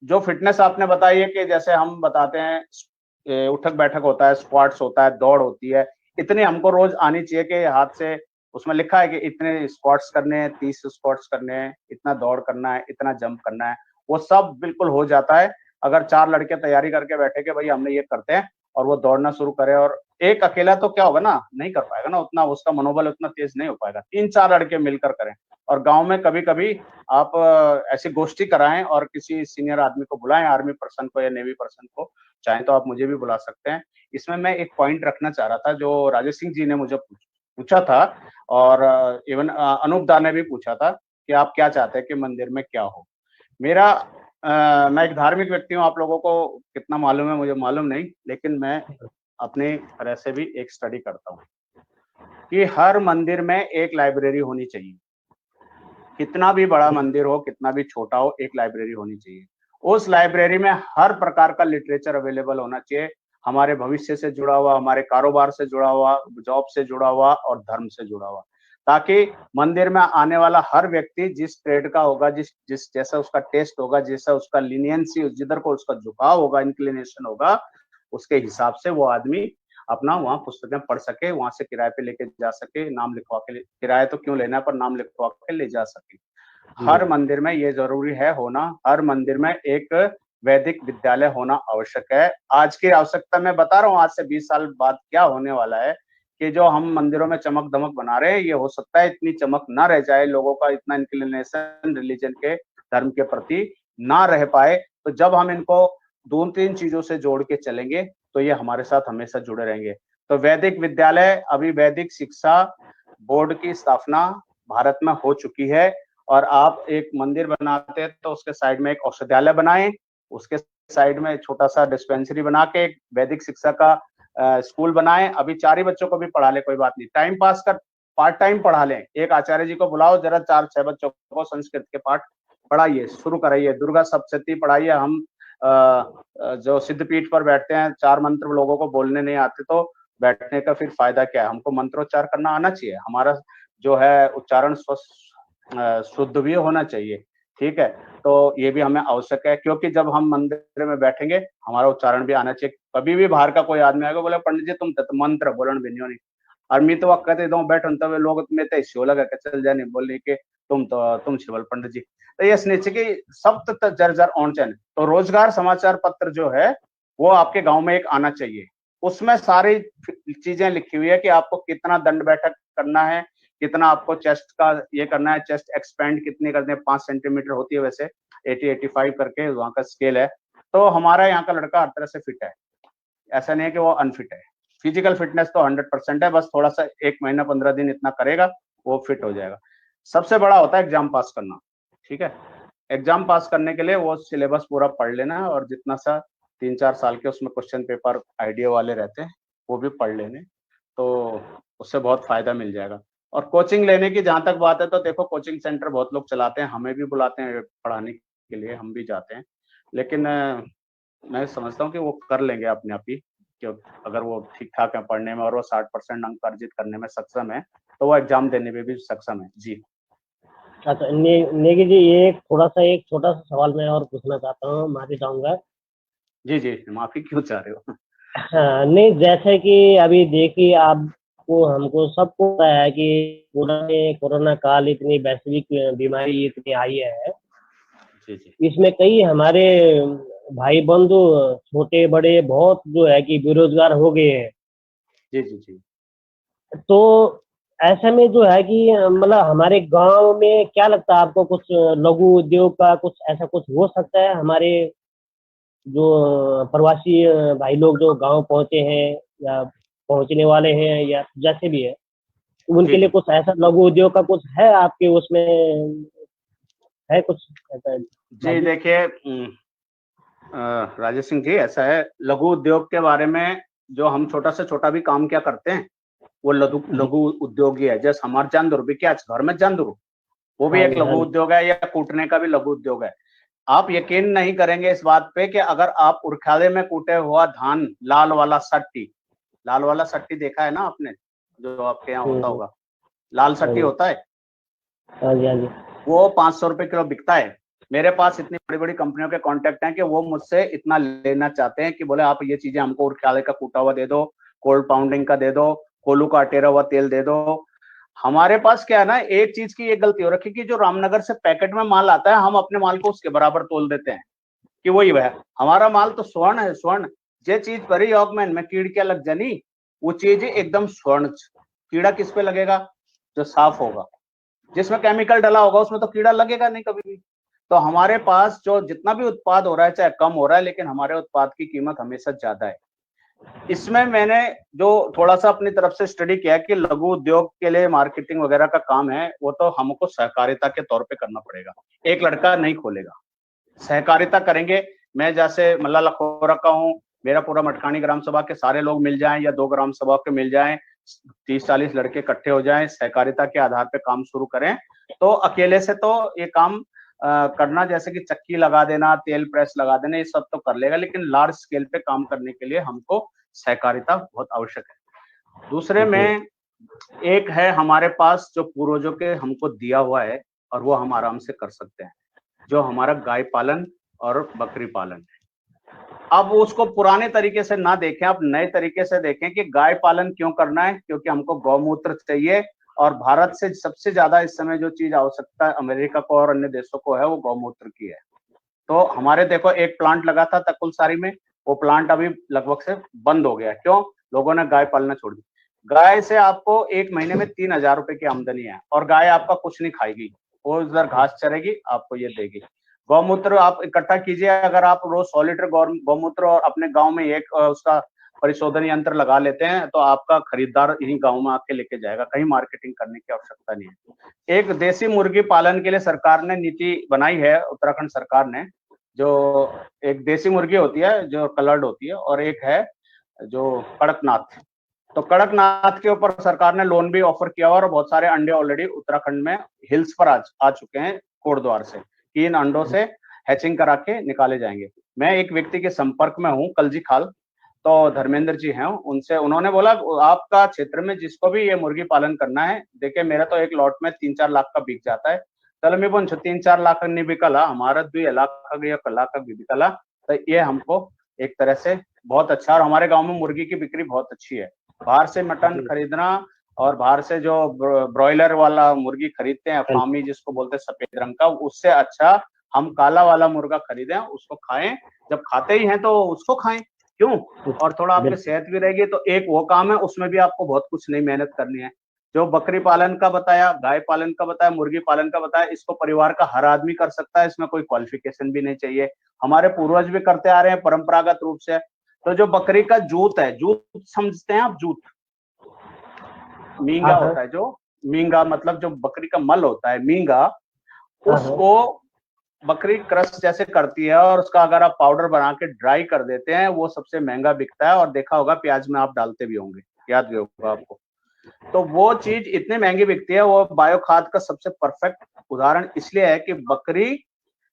C: जो फिटनेस आपने बताई है कि जैसे हम बताते हैं उठक बैठक होता है, स्क्वाट्स होता है, दौड़ होती है, इतनी हमको रोज आनी चाहिए कि हाथ से उसमें लिखा है कि इतने स्क्वाट्स करने हैं, 30 स्क्वाट्स करने हैं, इतना दौड़ करना है, इतना जंप करना है, वो सब बिल्कुल हो जाता है। अगर 4 लड़के तैयारी करके बैठे कि भाई हमने ये करते हैं और वो दौड़ना शुरू करे, और एक अकेला तो क्या होगा ना, नहीं कर पाएगा ना, उतना उसका मनोबल उतना तेज नहीं हो पाएगा। 3-4 लड़के मिलकर करें। और गांव में कभी कभी आप ऐसी गोष्ठी कराएं और किसी सीनियर आदमी को बुलाएं, आर्मी पर्सन को या नेवी पर्सन को, चाहे तो आप मुझे भी बुला सकते हैं। इसमें मैं एक पॉइंट रखना चाह रहा था जो राजेश सिंह जी ने मुझे पूछा था और इवन अनूप दा ने भी पूछा था कि आप क्या चाहते हैं कि मंदिर में क्या हो। मेरा मैं एक धार्मिक व्यक्ति हूँ, आप लोगों को कितना मालूम है मुझे मालूम नहीं, लेकिन मैं अपनी तरह से भी एक स्टडी करता हूँ कि हर मंदिर में एक लाइब्रेरी होनी चाहिए। कितना भी बड़ा मंदिर हो, कितना भी छोटा हो, एक लाइब्रेरी होनी चाहिए। उस लाइब्रेरी में हर प्रकार का लिटरेचर अवेलेबल होना चाहिए, हमारे भविष्य से जुड़ा हुआ, हमारे कारोबार से जुड़ा हुआ, जॉब से जुड़ा हुआ और धर्म से जुड़ा हुआ, ताकि मंदिर में आने वाला हर व्यक्ति जिस ट्रेड का होगा, जिस जिस जैसा उसका टेस्ट होगा, जैसा उसका लीनियंसी, जिधर को उसका झुकाव होगा, इंक्लिनेशन होगा, उसके हिसाब से वो आदमी अपना वहाँ पुस्तकें पढ़ सके, वहां से किराए पे लेके जा सके, नाम लिखवा के, किराया तो क्यों लेना है, पर नाम लिखवा के ले जा सके। हर मंदिर में ये जरूरी है होना, हर मंदिर में एक वैदिक विद्यालय होना आवश्यक है। आज की आवश्यकता मैं बता रहा हूँ, आज से 20 साल बाद क्या होने वाला है कि जो हम मंदिरों में चमक दमक बना रहे हैं, ये हो सकता है इतनी चमक ना रह जाए, लोगों का इतना इंक्लिनेशन रिलीजन के, धर्म के प्रति ना रह पाए। तो जब हम इनको 2-3 चीजों से जोड़ के चलेंगे तो ये हमारे साथ हमेशा जुड़े रहेंगे। तो वैदिक विद्यालय, अभी वैदिक शिक्षा बोर्ड की स्थापना भारत में हो चुकी है, और आप एक मंदिर बनाते हैं तो उसके साइड में एक औषधालय बनाएं, उसके साइड में छोटा सा डिस्पेंसरी बना के एक वैदिक शिक्षा का स्कूल बनाएं। अभी 4 ही बच्चों को भी पढ़ा ले, कोई बात नहीं, टाइम पास कर, पार्ट टाइम पढ़ा लें। एक आचार्य जी को बुलाओ, जरा 4-6 बच्चों को संस्कृत के पाठ पढ़ाइए, शुरू कराइए, दुर्गा सप्तशती पढ़ाइए। हम जो सिद्धपीठ पर बैठते हैं, 4 मंत्र लोगों को बोलने नहीं आते तो बैठने का फिर फायदा क्या है? हमको मंत्रोच्चार करना आना चाहिए, हमारा जो है उच्चारण शुद्ध भी होना चाहिए, ठीक है? तो ये भी हमें आवश्यक है, क्योंकि जब हम मंदिर में बैठेंगे हमारा उच्चारण भी आना चाहिए। कभी भी बाहर का कोई आदमी आएगा, बोले पंडित जी तुम तो मंत्र बोलन भी नहीं, और मैं तो कहते दो बैठन तब लोग में तो शिव लगा के चल जाने, बोलने के तुम शिवल पंडित जी, तो ये सुनिश्चित कि सप्त जर्जर ऑनचन। तो रोजगार समाचार पत्र जो है वो आपके गांव में एक आना चाहिए, उसमें सारी चीजें लिखी हुई है कि आपको कितना दंड बैठक करना है, कितना आपको चेस्ट का ये करना है, चेस्ट एक्सपेंड कितनी करनी है, 5 सेंटीमीटर होती है वैसे, 80-85 करके वहां का स्केल है। तो हमारा यहाँ का लड़का हर तरह से फिट है, ऐसा नहीं है कि वो अनफिट है। फिजिकल फिटनेस तो 100% है, बस थोड़ा सा 1 महीना 15 दिन इतना करेगा वो फिट हो जाएगा। सबसे बड़ा होता है एग्जाम पास करना, ठीक है? एग्जाम पास करने के लिए वो सिलेबस पूरा पढ़ लेना, और जितना सा 3-4 साल के उसमें क्वेश्चन पेपर आइडिया वाले रहते हैं वो भी पढ़ लेने, तो उससे बहुत फायदा मिल जाएगा। और कोचिंग लेने की जहां तक बात है, तो देखो कोचिंग सेंटर बहुत लोग चलाते हैं, हमें भी बुलाते हैं पढ़ाने के लिए, हम भी जाते हैं, लेकिन मैं समझता हूँ कि वो कर लेंगे अपने आप ही, क्योंकि अगर वो ठीक ठाक है पढ़ने में और वो 60% अंक अर्जित करने में सक्षम है तो वो एग्जाम देने में भी सक्षम है। जी
D: अच्छा, नेगी जी, एक छोटा सा सवाल मैं और पूछना चाहता हूँ, माफी चाहूंगा।
C: जी जी, माफी क्यों चाह रहे हो?
D: हाँ, नहीं, जैसे कि अभी देखिए, आपको हमको सबको पता है कि कोरोना काल, इतनी वैश्विक बीमारी इतनी आई है,
C: जी जी
D: इसमें कई हमारे भाई बंधु, छोटे बड़े, बहुत जो है कि बेरोजगार हो गए हैं।
C: जी जी जी
D: तो ऐसे में जो है कि मतलब हमारे गांव में क्या लगता है आपको, कुछ लघु उद्योग का कुछ ऐसा कुछ हो सकता है? हमारे जो प्रवासी भाई लोग जो गांव पहुंचे हैं या पहुंचने वाले हैं या जैसे भी है, उनके
C: जी
D: लिए
C: जी
D: कुछ ऐसा लघु उद्योग का कुछ है आपके उसमें, है कुछ ऐसा?
C: जी देखिए, राजेश सिंह जी, ऐसा है, लघु उद्योग के बारे में, जो हम छोटा से छोटा भी काम क्या करते हैं वो लघु
D: जी,
C: लघु उद्योग ही है। जैसे हमारे जांदूर भी क्या घर में जांदूर, वो भी
D: हाँ
C: एक
D: जी, हाँ
C: लघु
D: जी,
C: उद्योग है, या कूटने का भी लघु उद्योग है। आप यकीन नहीं करेंगे इस बात पे कि अगर आप उरखाले में कूटे हुआ धान, लाल वाला सट्टी देखा है ना आपने, जो आपके यहाँ होता
D: हम्म,
C: होगा, लाल
D: हाँ
C: सट्टी
D: जी,
C: होता है,
D: हाँ जी, हाँ जी,
C: वो 500 रुपए किलो बिकता है। मेरे पास इतनी बड़ी बड़ी कंपनियों के कांटेक्ट हैं कि वो मुझसे इतना लेना चाहते हैं कि बोले आप ये चीजें हमको उरखाले का कूटा हुआ दे दो, कोल्ड पाउंडिंग का दे दो, कोलू का अटेरा हुआ तेल दे दो। हमारे पास क्या है ना, एक चीज की ये गलती हो रखी कि जो रामनगर से पैकेट में माल आता है, हम अपने माल को उसके बराबर तोल देते हैं कि वही वह हमारा माल तो स्वर्ण है, स्वर्ण। जे चीज भरी ऑगमैन में कीड़ क्या लग जानी, वो चीज एकदम स्वर्ण। कीड़ा किस पे लगेगा? जो साफ होगा, जिसमें केमिकल डला होगा उसमें तो कीड़ा लगेगा नहीं कभी भी। तो हमारे पास जो जितना भी उत्पाद हो रहा है, चाहे कम हो रहा है, लेकिन हमारे उत्पाद की कीमत हमेशा ज्यादा है। इसमें मैंने जो थोड़ा सा अपनी तरफ से स्टडी किया कि लघु उद्योग के लिए मार्केटिंग वगैरह का काम है, वो तो हमको सहकारिता के तौर पे करना पड़ेगा, एक लड़का नहीं खोलेगा। सहकारिता करेंगे। मैं जैसे मल्ला लखोरा का हूँ, मेरा पूरा मटकानी ग्राम सभा के सारे लोग मिल जाएं या 2 ग्राम सभा के मिल जाएं, 30-40 लड़के इकट्ठे हो जाएं, सहकारिता के आधार पे काम शुरू करें। तो अकेले से तो ये काम करना, जैसे कि चक्की लगा देना, तेल प्रेस लगा देना, ये सब तो कर लेगा, लेकिन लार्ज स्केल पे काम करने के लिए हमको सहकारिता बहुत आवश्यक है। दूसरे में एक है हमारे पास जो पूर्वजों के हमको दिया हुआ है और वो हम आराम से कर सकते हैं, जो हमारा गाय पालन और बकरी पालन है। अब उसको पुराने तरीके से ना देखें, आप नए तरीके से देखें कि गाय पालन क्यों करना है, क्योंकि हमको गौमूत्र चाहिए और भारत से सबसे ज्यादा इस समय जो चीज आवश्यकता अमेरिका को और अन्य देशों को है वो गौमूत्र की है। तो हमारे देखो एक प्लांट लगा था तकुलसारी में, वो प्लांट अभी लगभग से बंद हो गया। क्यों? लोगों ने गाय पालना छोड़ दी। गाय से आपको 1 महीने में 3000 रुपए की आमदनी है और गाय आपका कुछ नहीं खाएगी, वो उधर घास चरेगी, आपको ये देगी। गौमूत्र आप इकट्ठा कीजिए, अगर आप रोज 100 लीटर गौमूत्र और अपने गांव में एक उसका परिशोधन यंत्र लगा लेते हैं तो आपका खरीदार यही गांव में आके लेके जाएगा, कहीं मार्केटिंग करने की आवश्यकता नहीं है। एक देसी मुर्गी पालन के लिए सरकार ने नीति बनाई है, उत्तराखंड सरकार ने, जो एक देसी मुर्गी होती है जो कलर्ड होती है और एक है जो कड़कनाथ। तो कड़कनाथ के ऊपर सरकार ने लोन भी ऑफर किया और बहुत सारे अंडे ऑलरेडी उत्तराखंड में हिल्स पर आ चुके हैं कोटद्वार से, कि इन अंडों से हैचिंग करा के निकाले जाएंगे। मैं एक व्यक्ति के संपर्क में हूँ, कलजी खाल, तो धर्मेंद्र जी हैं, उनसे उन्होंने बोला आपका क्षेत्र में जिसको भी ये मुर्गी पालन करना है, देखिए मेरा तो एक लॉट में 3-4 लाख का बिक जाता है, चलो मैं बोल 3-4 लाख नहीं बिकला, हमारा 2 लाख का बिकला, तो ये हमको एक तरह से बहुत अच्छा, और हमारे गाँव में मुर्गी की बिक्री बहुत अच्छी है। बाहर से मटन खरीदना और बाहर से जो ब्रॉयलर वाला मुर्गी खरीदते हैं, फार्मी जिसको बोलते हैं सफेद रंग का, उससे अच्छा हम काला वाला मुर्गा खरीदें, उसको खाएं, जब खाते ही हैं तो उसको खाएं, क्यों? और थोड़ा आपकी सेहत भी रहेगी। तो एक वो काम है, उसमें भी आपको बहुत कुछ नहीं मेहनत करनी है। जो बकरी पालन का बताया, गाय पालन का बताया, मुर्गी पालन का बताया, इसको परिवार का हर आदमी कर सकता है, इसमें कोई क्वालिफिकेशन भी नहीं चाहिए। हमारे पूर्वज भी करते आ रहे हैं परंपरागत रूप से। तो जो बकरी का जूत है, जूत समझते हैं आप? जूत मींगा होता है, जो मींगा मतलब जो बकरी का मल होता है, मींगा, उसको बकरी क्रश जैसे करती है और उसका अगर आप पाउडर बना के ड्राई कर देते हैं, वो सबसे महंगा बिकता है। और देखा होगा प्याज में आप डालते भी होंगे, याद भी होगा आपको। तो वो चीज इतनी महंगी बिकती है, वो बायो खाद का सबसे परफेक्ट उदाहरण इसलिए है कि बकरी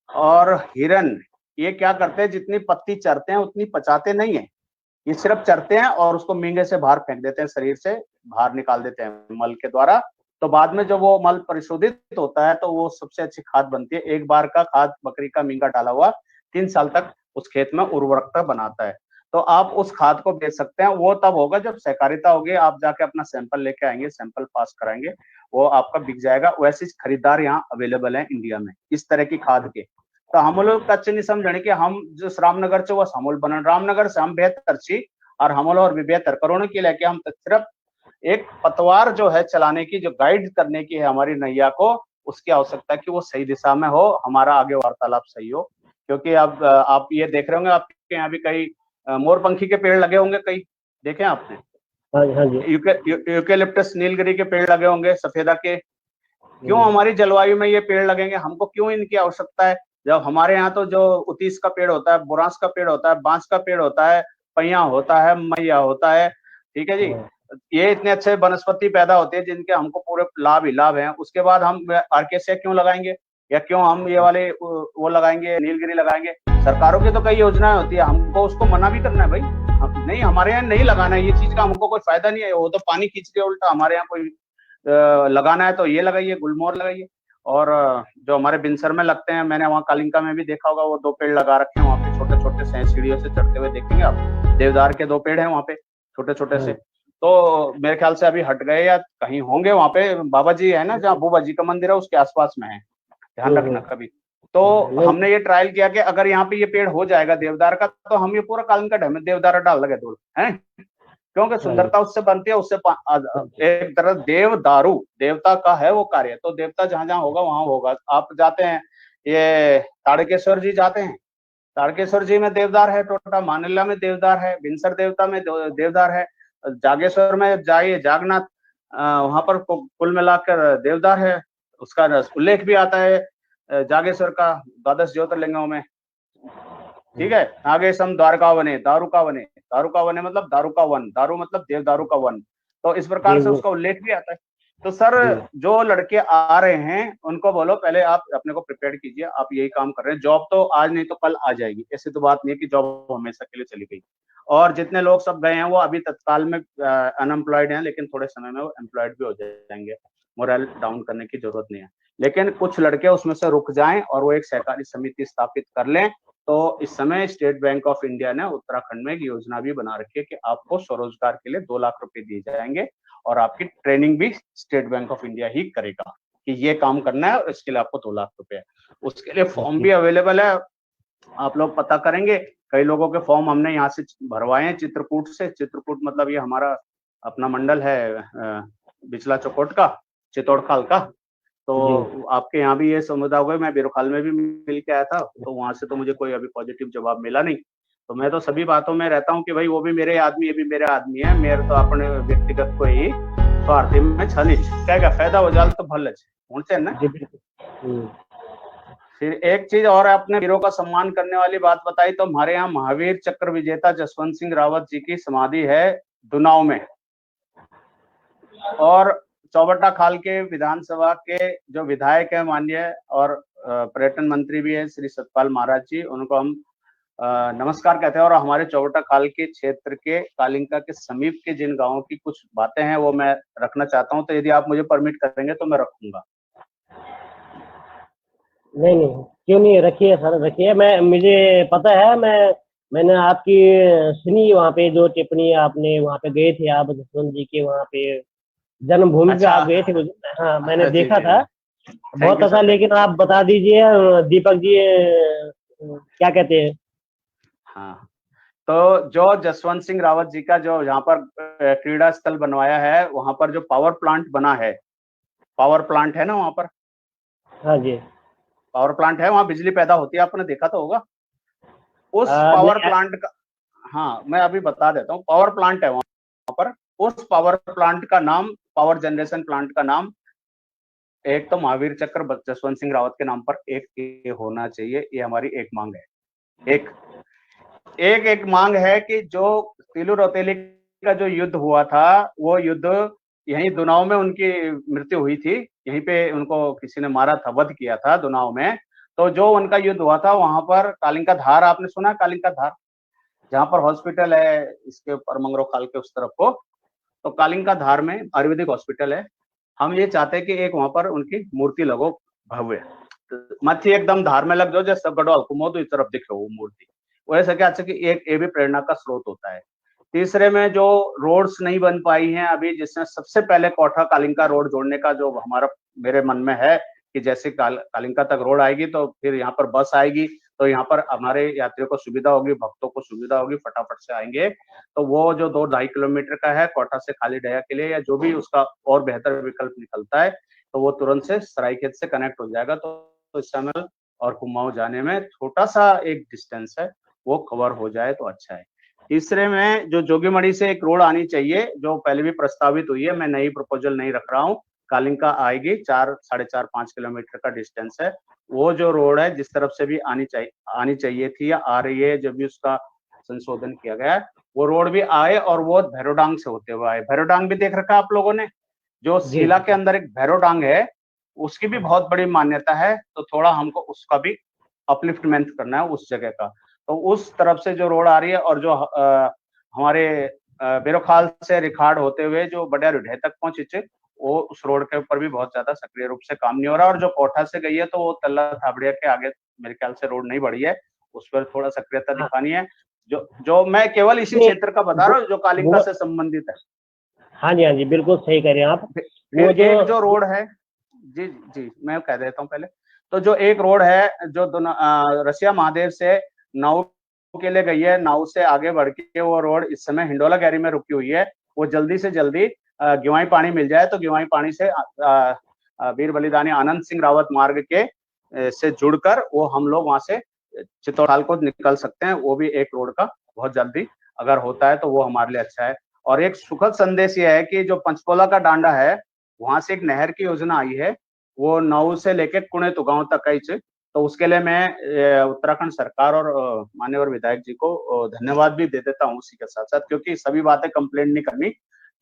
C: और हिरन ये क्या करते हैं, जितनी पत्ती चरते हैं उतनी पचाते नहीं है, ये सिर्फ चरते हैं और उसको मींगे से बाहर फेंक देते हैं, शरीर से बाहर निकाल देते हैं मल के द्वारा। तो बाद में जब वो मल परिशोधित होता है तो वो सबसे अच्छी खाद बनती है। एक बार का खाद बकरी का मींगा डाला हुआ 3 साल तक उस खेत में उर्वरकता बनाता है। तो आप उस खाद को बेच सकते हैं। वो तब होगा जब सहकारिता होगी, आप जाके अपना सैंपल लेके आएंगे, सैंपल पास कराएंगे, वो आपका बिक जाएगा। वैसे खरीदार यहाँ अवेलेबल है इंडिया में इस तरह की खाद के। तो हम लोग कच्चे नहीं समझने कि हम जो रामनगर से वो हमूल बनन, रामनगर से हम बेहतर छी और हमूल और भी बेहतर करोड़ के लेके हम सिर्फ एक पतवार जो है चलाने की, जो गाइड करने की है हमारी नैया को, उसकी आवश्यकता कि वो सही दिशा में हो, हमारा आगे वार्तालाप सही हो। क्योंकि अब आप ये देख रहे होंगे, आपके यहाँ भी कई मोरपंखी के पेड़ लगे होंगे, कई देखे आपने? यूकेलिप्टस नीलगिरी के पेड़ लगे होंगे, सफेदा के। क्यों हमारी जलवायु में ये पेड़ लगेंगे? हमको क्यों इनकी आवश्यकता है? जब हमारे यहाँ तो जो उतीस का पेड़ होता है, बुरांस का पेड़ होता है, बांस का पेड़ होता है, पैया होता है, मैया होता है, ठीक है जी। ये इतने अच्छे वनस्पति पैदा होते हैं जिनके हमको पूरे लाभ ही लाभ हैं। उसके बाद हम आर्केसिया क्यों लगाएंगे, या क्यों हम ये वाले वो लगाएंगे, नीलगिरी लगाएंगे? सरकारों की तो कई योजनाएं होती है, हमको उसको मना भी करना है भाई, नहीं हमारे यहाँ नहीं लगाना है, ये चीज का हमको कोई फायदा नहीं है। वो तो पानी खींच के उल्टा हमारे यहाँ कोई लगाना है तो ये लगाइए, गुलमोहर लगाइए। और जो हमारे बिनसर में लगते हैं, मैंने वहाँ कालिंका में भी देखा होगा, वो 2 पेड़ लगा रखे हैं वहाँ पे, छोटे छोटे से सीढ़ियों से चढ़ते हुए देखेंगे आप, देवदार के 2 पेड़ हैं वहाँ पे छोटे छोटे से। तो मेरे ख्याल से अभी हट गए या कहीं होंगे वहाँ पे। बाबा जी है ना, जहाँ बुबा जी का मंदिर है उसके आसपास में है, ध्यान रखना कभी। तो हमने ये ट्रायल किया कि अगर यहाँ पे ये पेड़ हो जाएगा देवदार का, तो हम ये पूरा कालिंका डैम में देवदार डाल लगे धूल है, क्योंकि सुंदरता उससे बनती है। उससे एक तरह देव दारू, देवता का है वो कार्य, तो देवता जहां जहां होगा वहां होगा। आप जाते हैं ये ताड़केश्वर जी जाते हैं, ताड़केश्वर जी में देवदार है, टोटा मानेला में देवदार है, बिनसर देवता में देवदार है, जागेश्वर में जाइए जागनाथ, वहां पर कुल मिलाकर देवदार है। उसका उल्लेख भी आता है जागेश्वर का 12 ज्योतिर्लिंगों में, ठीक है। आगे सम द्वारका वने, दारुका वने, दारुका वने मतलब दारू का वन, दारू मतलब देवदारू का वन, तो इस प्रकार से उसका उल्लेख भी आता है। तो सर जो लड़के आ रहे हैं उनको बोलो पहले आप अपने को प्रिपेयर कीजिए, आप यही काम कर रहे हैं, जॉब तो आज नहीं तो कल आ जाएगी, ऐसी तो बात नहीं है कि जॉब हमेशा के लिए चली गई। और जितने लोग सब गए हैं वो अभी तत्काल में अनएम्प्लॉयड हैं, लेकिन थोड़े समय में वो एम्प्लॉयड भी हो जाएंगे, मोरल डाउन करने की जरूरत नहीं है। लेकिन कुछ लड़के उसमें से रुक जाएं और वो एक सहकारी समिति स्थापित कर लें। तो इस समय स्टेट बैंक ऑफ इंडिया ने उत्तराखंड में एक योजना भी बना रखी है कि आपको स्वरोजगार के लिए 2 लाख रुपए दिए जाएंगे और आपकी ट्रेनिंग भी स्टेट बैंक ऑफ इंडिया ही करेगा कि ये काम करना है और इसके लिए आपको 2 लाख रुपए है। उसके लिए फॉर्म भी अवेलेबल है, आप लोग पता करेंगे। कई लोगों के फॉर्म हमने यहाँ से भरवाए हैं चित्रकूट से। चित्रकूट मतलब ये हमारा अपना मंडल है बिचला चौकोट का, चित्तौड़खाल का। तो आपके यहाँ भी ये समुदाय होगा, मैं बिरोखाल में भी मिल के आया था, तो वहां से तो मुझे कोई अभी पॉजिटिव जवाब मिला नहीं। तो मैं तो सभी बातों में रहता हूँ कि भाई वो भी मेरे आदमी, ये भी मेरे आदमी है, मेरे तो अपने व्यक्तिगत को ही स्वार्थी में छनिच क्या फायदा हो जाए तो भल है ना। फिर एक चीज और, आपने वीरों का सम्मान करने वाली बात बताई, तो हमारे यहाँ महावीर चक्र विजेता जसवंत सिंह रावत जी की समाधि है दुनाव में, और चौबट्टा खाल के विधानसभा के जो विधायक है माननीय और पर्यटन मंत्री भी है श्री सतपाल महाराज जी, उनको हम नमस्कार कहते हैं। और हमारे चौबट्टा खाल के क्षेत्र के कालिंका के समीप के जिन गांवों की कुछ बातें हैं वो मैं रखना चाहता हूं, तो यदि आप मुझे परमिट करेंगे तो मैं रखूंगा।
D: नहीं नहीं, क्यों नहीं, रखिए सर, रखिए। मुझे पता है, मैंने आपकी सुनी वहाँ पे जो टिप्पणी आपने, वहाँ पे गए थे आप जसवंत जी के वहाँ पे जन्मभूमि पे आप गए थे। हाँ, मैंने देखा था, बहुत अच्छा। लेकिन आप बता दीजिए दीपक जी, क्या कहते हैं।
C: हाँ, तो जो जसवंत सिंह रावत जी का जो यहाँ पर क्रीड़ा स्थल बनवाया है, वहां पर जो पावर प्लांट बना है, पावर प्लांट है ना वहां पर।
D: हाँ जी,
C: पावर प्लांट है, वहां बिजली पैदा होती है, आपने देखा तो होगा उस पावर प्लांट का। हाँ, मैं अभी बता देता हूँ, पावर प्लांट है वहां पर। उस पावर प्लांट का नाम, पावर जनरेशन प्लांट का नाम एक तो महावीर चक्र जसवंत सिंह रावत के नाम पर एक होना चाहिए, ये हमारी एक मांग है। एक मांग है कि जो तिलू रौतेली का जो युद्ध हुआ था, वो युद्ध यहीं दुनाव में उनकी मृत्यु हुई थी, यहीं पे उनको किसी ने मारा था, वध किया था दुनाव में। तो जो उनका युद्ध हुआ था वहां पर कालिंका धार, आपने सुना है कालिंका धार, जहां पर हॉस्पिटल है इसके ऊपर मंगरो खाल के उस तरफ को, तो कालिंका धार में आयुर्वेदिक हॉस्पिटल है। हम ये चाहते हैं कि एक वहां पर उनकी मूर्ति लगो भव्य, मथी एकदम धार में लग जाओ, जैसे गढ़वाल कुमो तो इस तरफ दिखे वो मूर्ति, वैसे क्या अच्छा कि एक ये भी प्रेरणा का स्रोत होता है। तीसरे में जो रोड्स नहीं बन पाई हैं अभी, जिसमें सबसे पहले कोठा कालिंका रोड जोड़ने का जो हमारा मेरे मन में है कि जैसे कालिंका तक रोड आएगी तो फिर यहाँ पर बस आएगी, तो यहाँ पर हमारे यात्रियों को सुविधा होगी, भक्तों को सुविधा होगी, फटाफट से आएंगे। तो वो जो 2-2.5 किलोमीटर का है कोठा से खाली डैया के लिए, या जो भी उसका और बेहतर विकल्प निकलता है, तो वो तुरंत से सरायखेत से कनेक्ट हो जाएगा। तो इस समय और कुमाऊं जाने में छोटा सा एक डिस्टेंस है, वो कवर हो जाए तो अच्छा है। तीसरे में जो जोगीमढ़ी से एक रोड आनी चाहिए, जो पहले भी प्रस्तावित हुई है, मैं नई प्रपोजल नहीं रख रहा हूँ, कालिंका आएगी, 4-4.5 किलोमीटर का डिस्टेंस है। वो जो रोड है जिस तरफ से भी आनी चाहिए थी या आ रही है, जब भी उसका संशोधन किया गया है, वो रोड भी आए और वो भैरोडांग से होते हुए आए। भैरोडांग भी देख रखा है आप लोगों ने, जो सीला के अंदर एक भैरोडांग है, उसकी भी बहुत बड़ी मान्यता है, तो थोड़ा हमको उसका भी अपलिफ्टमेंट करना है उस जगह का। तो उस तरफ से जो रोड आ रही है, और जो हमारे बेरोखाल से रिखाड़ होते हुए जो बड़े रुढ़े तक पहुंचे, वो उस रोड के ऊपर भी बहुत ज्यादा सक्रिय रूप से काम नहीं हो रहा। और जो कोठा से गई है तो वो तल्ला थाबड़िया के आगे मेरे ख्याल से रोड नहीं बढ़ी है, उस पर थोड़ा सक्रियता दिखानी है। जो मैं केवल इसी क्षेत्र का बता रहा हूँ जो कालिंका से संबंधित है।
D: हाँ जी, हाँ जी, बिल्कुल सही कह रहे हैं आप।
C: एक जो रोड है, जी जी मैं कह देता हूँ पहले, तो जो एक रोड है जो रसिया महादेव से नाव के लिए गई है, नाव से आगे बढ़ के वो रोड इस समय हिंडोला गैरी में रुकी हुई है, वो जल्दी से जल्दी गिवाई पानी मिल जाए तो गिवाई पानी से वीर बलिदानी आनंद सिंह रावत मार्ग के से जुड़कर वो हम लोग वहां से चित्तौड़खाल को निकल सकते हैं। वो भी एक रोड का बहुत जल्दी अगर होता है तो वो हमारे लिए अच्छा है। और एक सुखद संदेश ये है कि जो पंचपोला का डांडा है, वहां से एक नहर की योजना आई है, वो नाव से लेके कुणे तो गांव तक तो उसके लिए मैं उत्तराखंड सरकार और माननीय विधायक जी को धन्यवाद भी दे देता हूँ उसी के साथ साथ, क्योंकि सभी बातें कंप्लेंट नहीं करनी,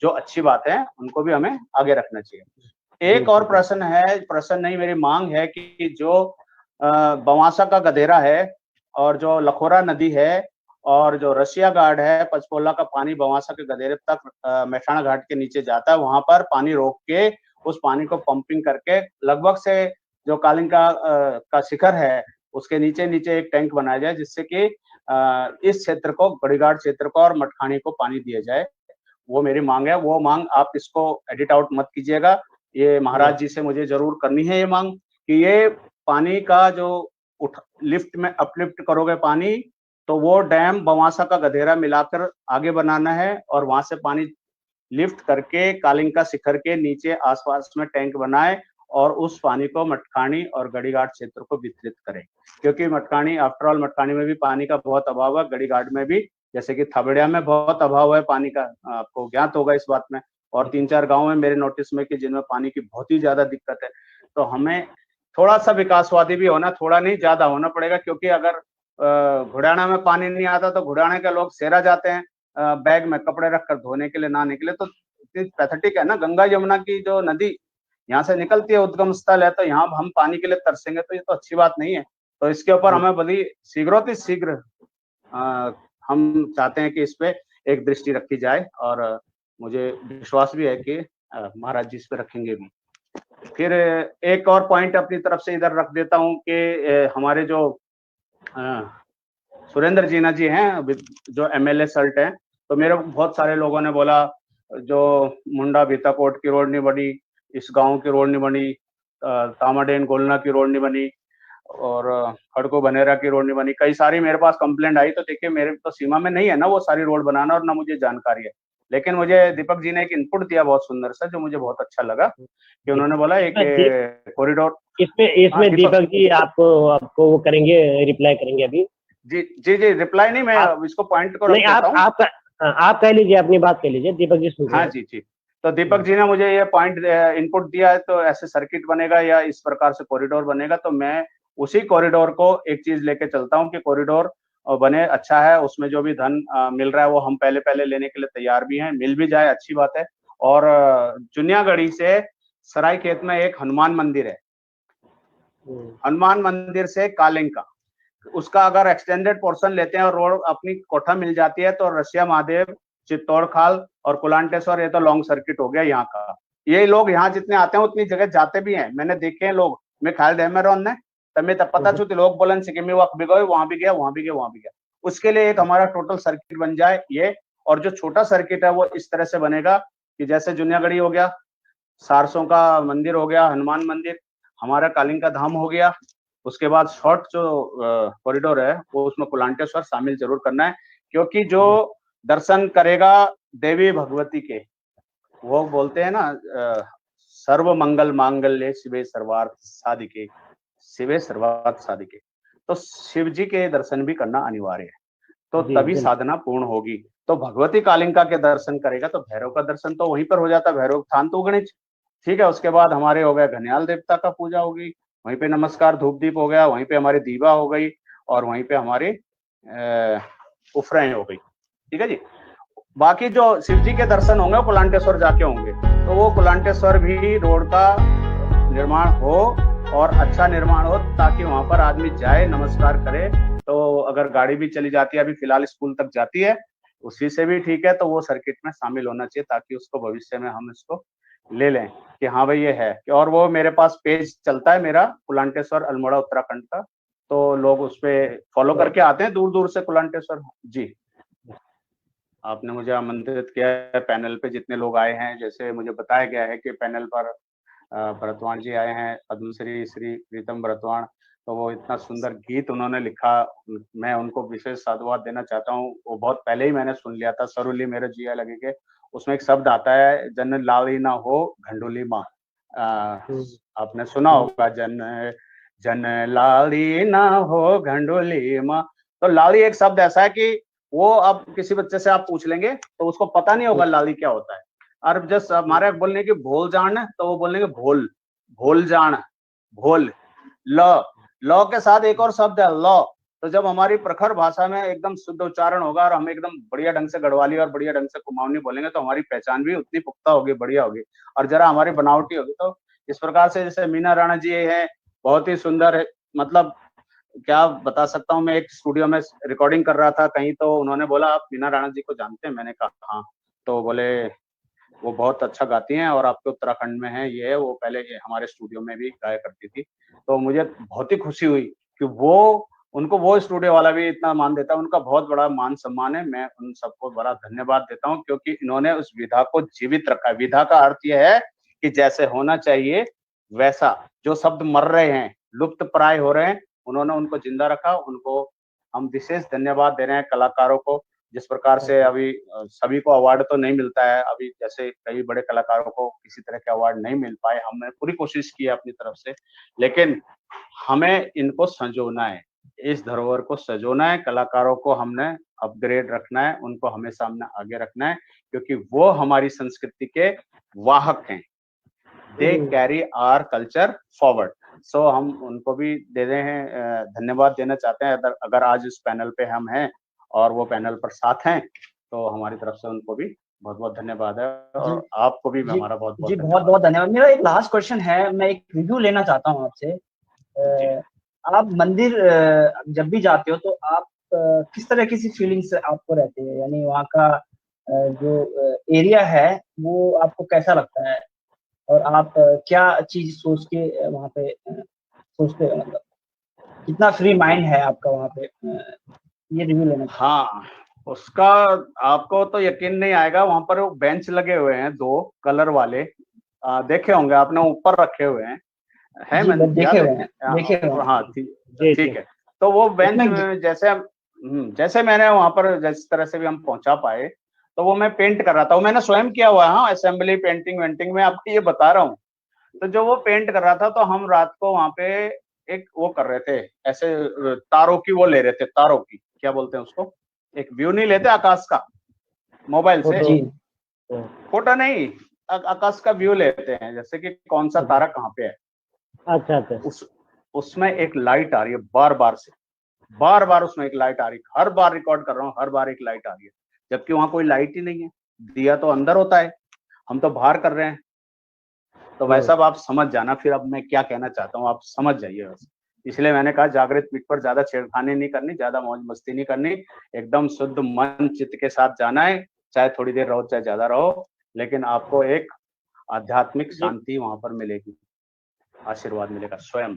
C: जो अच्छी बातें हैं उनको भी हमें आगे रखना चाहिए। एक और प्रश्न है, प्रश्न नहीं मेरी मांग है कि जो बवासा का गधेरा है और जो लखोरा नदी है और जो रसिया घाट है, पंचपोला का पानी बवासा के गधेरे तक मेहसाणा घाट के नीचे जाता है, वहां पर पानी रोक के उस पानी को पंपिंग करके लगभग से जो कालिंका का शिखर है उसके नीचे नीचे एक टैंक बनाया जाए, जिससे कि इस क्षेत्र को, गढ़ीघाट क्षेत्र को और मटखानी को पानी दिया जाए। वो मेरी मांग है। वो मांग आप इसको एडिट आउट मत कीजिएगा, ये महाराज जी से मुझे जरूर करनी है ये मांग, कि ये पानी का जो लिफ्ट में अपलिफ्ट करोगे पानी, तो वो डैम बवासा का गधेरा मिलाकर आगे बनाना है और वहां से पानी लिफ्ट करके कालिंका शिखर के नीचे आसपास में टैंक बनाए और उस पानी को मटखानी और गढ़ीघाट क्षेत्र को वितरित करें, क्योंकि मटखानी, आफ्टर ऑल मटखानी में भी पानी का बहुत अभाव है, गढ़ीघाट में भी, जैसे कि थबड़िया में बहुत अभाव है पानी का, आपको ज्ञात होगा इस बात में, और 3-4 गांव में मेरे नोटिस में कि जिनमें पानी की बहुत ही ज्यादा दिक्कत है। तो हमें थोड़ा सा विकासवादी भी होना, थोड़ा नहीं ज्यादा होना पड़ेगा, क्योंकि अगर घुड़ाना में पानी नहीं आता तो घुड़ाने के लोग सेरा जाते हैं बैग में कपड़े रखकर धोने के लिए, नहाने के लिए, तो पैथेटिक है ना। गंगा यमुना की जो नदी यहाँ से निकलती है, उद्गम स्थल है, तो यहाँ हम पानी के लिए तरसेंगे तो ये तो अच्छी बात नहीं है। तो इसके ऊपर हमें बड़ी शीघ्र हम चाहते हैं कि इस पे एक दृष्टि रखी जाए, और मुझे विश्वास भी है कि महाराज जी इस पे रखेंगे भी। फिर एक और पॉइंट अपनी तरफ से इधर रख देता हूँ कि हमारे जो सुरेंद्र जीना जी हैं, जो MLA सल्ट हैं, तो मेरे बहुत सारे लोगों ने बोला जो मुंडा बीताकोट की रोड नहीं बनी, इस गांव की रोड नहीं बनी, तामाडेन गोलना की रोड नहीं बनी, और खड़को बनेरा की रोड नहीं बनी, कई सारी मेरे पास कंप्लेंट आई। तो देखिए मेरे तो सीमा में नहीं है ना वो सारी रोड बनाना, और ना मुझे जानकारी है, लेकिन मुझे दीपक जी ने एक इनपुट दिया बहुत सुंदर सा, जो मुझे बहुत अच्छा लगा, कि उन्होंने बोला एक कॉरिडोर।
D: इसमें दीपक जी आपको वो करेंगे, रिप्लाई करेंगे अभी।
C: जी जी जी, रिप्लाई नहीं, मैं इसको पॉइंट को
D: नहीं, आप कह लीजिए, अपनी बात कह लीजिए, दीपक जी सुन।
C: हाँ जी जी, तो दीपक जी ने मुझे ये पॉइंट इनपुट दिया है, तो ऐसे सर्किट बनेगा या इस प्रकार से कॉरिडोर बनेगा, तो मैं उसी कॉरिडोर को एक चीज लेके चलता हूँ कि कॉरिडोर बने, अच्छा है, उसमें जो भी धन मिल रहा है वो हम पहले लेने के लिए तैयार भी हैं, मिल भी जाए अच्छी बात है। और चुनियागढ़ी से सरायखेत में एक हनुमान मंदिर है, हनुमान मंदिर से कालिंका, उसका अगर एक्सटेंडेड पोर्शन लेते हैं और रोड अपनी कोठा मिल जाती है, तो रसिया महादेव, चित्तौड़ खाल और कुलांटेश्वर, ये तो लॉन्ग सर्किट हो गया यहाँ का। ये लोग यहाँ जितने आते हैं उतनी जगह जाते भी हैं, मैंने देखे हैं लोग, मैं ख्याल डेमेरोन ने तब पता चुती लोग बोलन सिक्किमी वक्त भी गए, वहां भी गया, वहां भी गया, वहां भी गया। उसके लिए एक हमारा टोटल सर्किट बन जाए ये, और जो छोटा सर्किट है वो इस तरह से बनेगा कि जैसे जुनियागढ़ी हो गया, सारसों का मंदिर हो गया, हनुमान मंदिर, हमारा कालिंका धाम हो गया, उसके बाद शॉर्ट जो कॉरिडोर है वो उसमें कुलांटेश्वर शामिल जरूर करना है, क्योंकि जो दर्शन करेगा देवी भगवती के, वो बोलते हैं ना सर्व मंगल मांगल्य शिवे सर्वार्थ साधिके, शिवे सर्वार्थ साधिके, तो शिव जी के दर्शन भी करना अनिवार्य है, तो तभी साधना पूर्ण होगी। तो भगवती कालिंका के दर्शन करेगा तो भैरव का दर्शन तो वहीं पर हो जाता, भैरव थान तो गणित, ठीक है। उसके बाद हमारे हो गए घनियाल देवता का पूजा होगी, वहीं पे नमस्कार धूप दीप हो गया, वहीं पे हमारी दीवा हो गई, और वहीं पे हमारी उफराएं हो गई, ठीक है जी। बाकी जो शिव जी के दर्शन होंगे वो कुलांटेश्वर जाके होंगे, तो वो कुलांटेश्वर भी रोड का निर्माण हो और अच्छा निर्माण हो, ताकि वहां पर आदमी जाए, नमस्कार करे। तो अगर गाड़ी भी चली जाती है, अभी फिलहाल स्कूल तक जाती है, उसी से भी ठीक है, तो वो सर्किट में शामिल होना चाहिए, ताकि उसको भविष्य में हम इसको ले लें कि हाँ भाई ये है। और वो मेरे पास पेज चलता है मेरा, कुलांटेश्वर अल्मोड़ा उत्तराखंड का, तो लोग उस पर फॉलो करके आते हैं दूर दूर से कुलांटेश्वर जी। आपने मुझे आमंत्रित किया है पैनल पे, जितने लोग आए हैं, जैसे मुझे बताया गया है कि पैनल पर भरतवाण जी आए हैं, पद्मश्री श्री प्रीतम भरतवाण, तो वो इतना सुंदर गीत उन्होंने लिखा, मैं उनको विशेष साधुवाद देना चाहता हूँ। वो बहुत पहले ही मैंने सुन लिया था, सरुली मेरे जिया लगे के, उसमें एक शब्द आता है, जन लाली ना हो घंडोली माँ, आपने सुना होगा, जन लाली ना हो घंडोली माँ। तो लाली एक शब्द ऐसा है कि वो अब किसी बच्चे से आप पूछ लेंगे तो उसको पता नहीं होगा लाली क्या होता है, और जस्ट हमारे बोलने की भोल जान, तो वो बोलेंगे भोल, भोल जान, भोल ल लॉ के साथ एक और शब्द है लॉ। तो जब हमारी प्रखर भाषा में एकदम शुद्ध उच्चारण होगा और हम एकदम बढ़िया ढंग से गढ़वाली और बढ़िया ढंग से कुमाऊनी बोलेंगे तो हमारी पहचान भी उतनी पुख्ता होगी, बढ़िया होगी। और जरा हमारी बनावटी होगी। तो इस प्रकार से जैसे मीना राणा जी हैं, बहुत ही सुंदर है, मतलब क्या बता सकता हूँ। मैं एक स्टूडियो में रिकॉर्डिंग कर रहा था कहीं, तो उन्होंने बोला आप मीना राणा जी को जानते हैं? मैंने कहा हाँ। तो बोले वो बहुत अच्छा गाती हैं और आपके उत्तराखंड में है, ये है वो, पहले हमारे स्टूडियो में भी गाया करती थी। तो मुझे बहुत ही खुशी हुई कि वो उनको वो स्टूडियो वाला भी इतना मान देता है। उनका बहुत बड़ा मान सम्मान है। मैं उन सबको बड़ा धन्यवाद देता हूँ क्योंकि इन्होंने उस विधा को जीवित रखा है। विधा का अर्थ यह है कि जैसे होना चाहिए वैसा, जो शब्द मर रहे हैं, लुप्त प्राय हो रहे हैं, उन्होंने उनको जिंदा रखा। उनको हम विशेष धन्यवाद दे रहे हैं कलाकारों को। जिस प्रकार से अभी सभी को अवार्ड तो नहीं मिलता है, अभी जैसे कई बड़े कलाकारों को किसी तरह के अवार्ड नहीं मिल पाए, हमने पूरी कोशिश की है अपनी तरफ से, लेकिन हमें इनको संजोना है, इस धरोहर को सजोना है। कलाकारों को हमने अपग्रेड रखना है, उनको हमेशा हमने आगे रखना है क्योंकि वो हमारी संस्कृति के वाहक हैं। They carry our culture forward. So हम उनको भी दे रहे हैं, धन्यवाद देना चाहते हैं। अगर आज इस पैनल पे हम हैं और वो पैनल पर साथ हैं तो हमारी तरफ से उनको भी बहुत बहुत धन्यवाद है। और आपको भी हमारा बहुत बहुत
A: बहुत बहुत धन्यवाद। मेरा एक लास्ट क्वेश्चन है, मैं एक रिव्यू लेना चाहता हूँ आपसे। आप मंदिर जब भी जाते हो तो आप किस तरह की फीलिंग्स आपको रहती है, यानी वहाँ का जो एरिया है वो आपको कैसा लगता है और आप क्या चीज सोच के वहाँ पे सोचते हो, मतलब कितना फ्री माइंड है आपका वहाँ पे, ये रिव्यू लेना।
C: हाँ, उसका आपको तो यकीन नहीं आएगा। वहां पर वो बेंच लगे हुए हैं 2 कलर वाले, देखे होंगे आपने, ऊपर रखे हुए हैं, है मैंने
A: देखे हुए हैं।
C: हाँ ठीक है। तो वो बेंच में जैसे मैंने वहां पर जिस तरह से भी हम पहुंचा पाए, तो वो मैं पेंट कर रहा था। वो मैंने स्वयं किया हुआ है, हाँ, असेंबली पेंटिंग वेंटिंग में आपको ये बता रहा हूँ। तो जो वो पेंट कर रहा था, तो हम रात को वहां पे एक वो कर रहे थे, ऐसे तारों की वो ले रहे थे, तारों की क्या बोलते हैं उसको, एक व्यू नहीं लेते आकाश का मोबाइल से, फोटो नहीं, आकाश का व्यू लेते हैं, जैसे कि कौन सा तारा कहाँ पे है।
D: अच्छा।
C: उसमें एक लाइट आ रही है बार बार उसमें एक लाइट आ रही है। हर बार रिकॉर्ड कर रहा हूँ, हर बार एक लाइट आ रही है, जबकि वहां कोई लाइट ही नहीं है। दिया तो अंदर होता है, हम तो बाहर कर रहे हैं। तो वैसा आप समझ जाना। फिर अब मैं क्या कहना चाहता हूँ आप समझ जाइए वैसे। इसलिए मैंने कहा जागृत पीठ पर ज्यादा छेड़खानी नहीं करनी, ज्यादा मौज मस्ती नहीं करनी, एकदम शुद्ध मन चित्त के साथ जाना है। चाहे थोड़ी देर रहो चाहे ज्यादा रहो, लेकिन आपको एक आध्यात्मिक शांति वहां पर मिलेगी, आशीर्वाद मिलेगा स्वयं।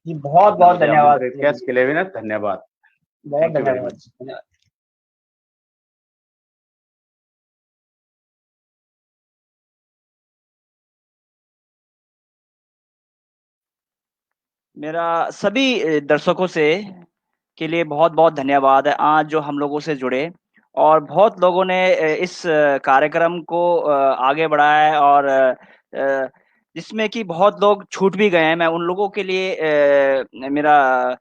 A: जी बहुत बहुत धन्यवाद
C: के लिए भी ना धन्यवाद, थैंक यू वेरी मच।
A: मेरा सभी दर्शकों से के लिए बहुत बहुत धन्यवाद है आज जो हम लोगों से जुड़े, और बहुत लोगों ने इस कार्यक्रम को आगे बढ़ाया है, और जिसमें कि बहुत लोग छूट भी गए हैं। मैं उन लोगों के लिए मेरा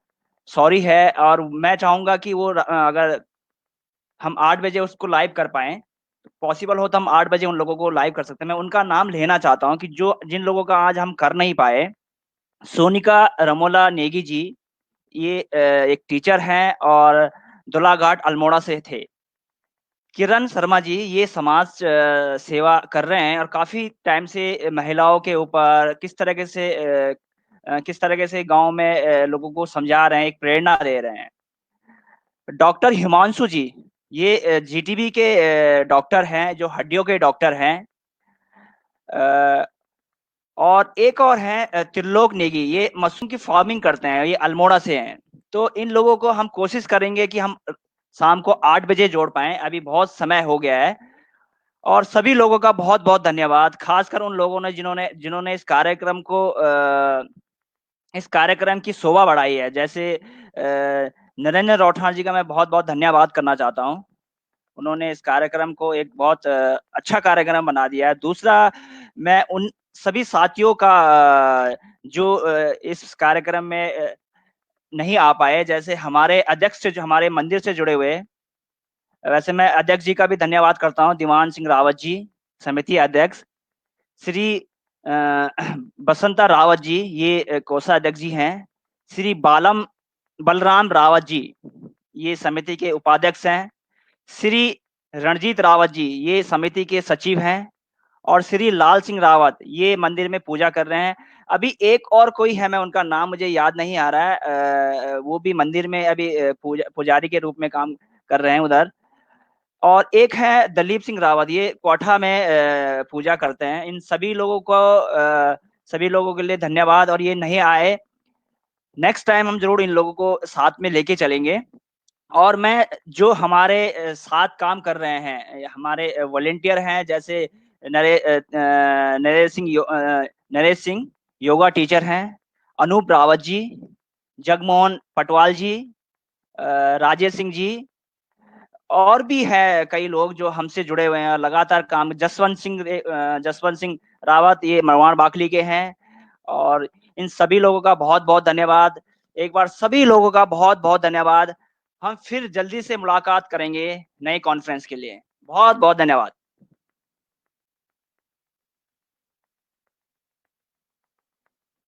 A: सॉरी है, और मैं चाहूँगा कि वो अगर हम 8 बजे उसको लाइव कर पाएँ, पॉसिबल हो तो हम 8 बजे उन लोगों को लाइव कर सकते हैं। मैं उनका नाम लेना चाहता हूँ कि जो जिन लोगों का आज हम कर नहीं पाए। सोनिका रमोला नेगी जी, ये एक टीचर हैं और दुलाघाट अल्मोड़ा से थे। किरण शर्मा जी, ये समाज सेवा कर रहे हैं और काफ़ी टाइम से महिलाओं के ऊपर किस तरीके से गाँव में लोगों को समझा रहे हैं, एक प्रेरणा दे रहे हैं। डॉक्टर हिमांशु जी, ये जीटीबी के डॉक्टर हैं, जो हड्डियों के डॉक्टर हैं। और एक और हैं त्रिलोक नेगी, ये मशरूम की फार्मिंग करते हैं, ये अल्मोड़ा से हैं। तो इन लोगों को हम कोशिश करेंगे कि हम शाम को 8 बजे जोड़ पाएँ, अभी बहुत समय हो गया है। और सभी लोगों का बहुत बहुत धन्यवाद, खासकर उन लोगों ने जिन्होंने इस कार्यक्रम की शोभा बढ़ाई है। जैसे नरेंद्र रौठार जी का मैं बहुत बहुत धन्यवाद करना चाहता हूँ। उन्होंने इस कार्यक्रम को एक बहुत अच्छा कार्यक्रम बना दिया है। दूसरा, मैं उन सभी साथियों का जो इस कार्यक्रम में नहीं आ पाए, जैसे हमारे अध्यक्ष जो हमारे मंदिर से जुड़े हुए, वैसे मैं अध्यक्ष जी का भी धन्यवाद करता हूँ, दीवान सिंह रावत जी, समिति अध्यक्ष। श्री बसंता रावत जी, ये कोषाध्यक्ष जी हैं। श्री बलराम रावत जी, ये समिति के उपाध्यक्ष हैं। श्री रणजीत रावत जी, ये समिति के सचिव हैं। और श्री लाल सिंह रावत, ये मंदिर में पूजा कर रहे हैं। अभी एक और कोई है, मैं उनका नाम मुझे याद नहीं आ रहा है, वो भी मंदिर में अभी पुजारी के रूप में काम कर रहे हैं उधर। और एक है दलीप सिंह रावत, ये कोठा में पूजा करते हैं। इन सभी लोगों को सभी लोगों के लिए धन्यवाद। और ये नहीं आए, नेक्स्ट टाइम हम जरूर इन लोगों को साथ में लेके चलेंगे। और मैं जो हमारे साथ काम कर रहे हैं, हमारे वॉलेंटियर हैं, जैसे नरेश सिंह योगा टीचर हैं, अनूप रावत जी, जगमोहन पटवाल जी, राजेश सिंह जी, और भी है कई लोग जो हमसे जुड़े हुए हैं लगातार काम। जसवंत सिंह रावत, ये मरवान बाकली के हैं। और इन सभी लोगों का बहुत बहुत धन्यवाद। एक बार सभी लोगों का बहुत बहुत धन्यवाद। हम फिर जल्दी से मुलाकात करेंगे नए कॉन्फ्रेंस के लिए। बहुत बहुत धन्यवाद।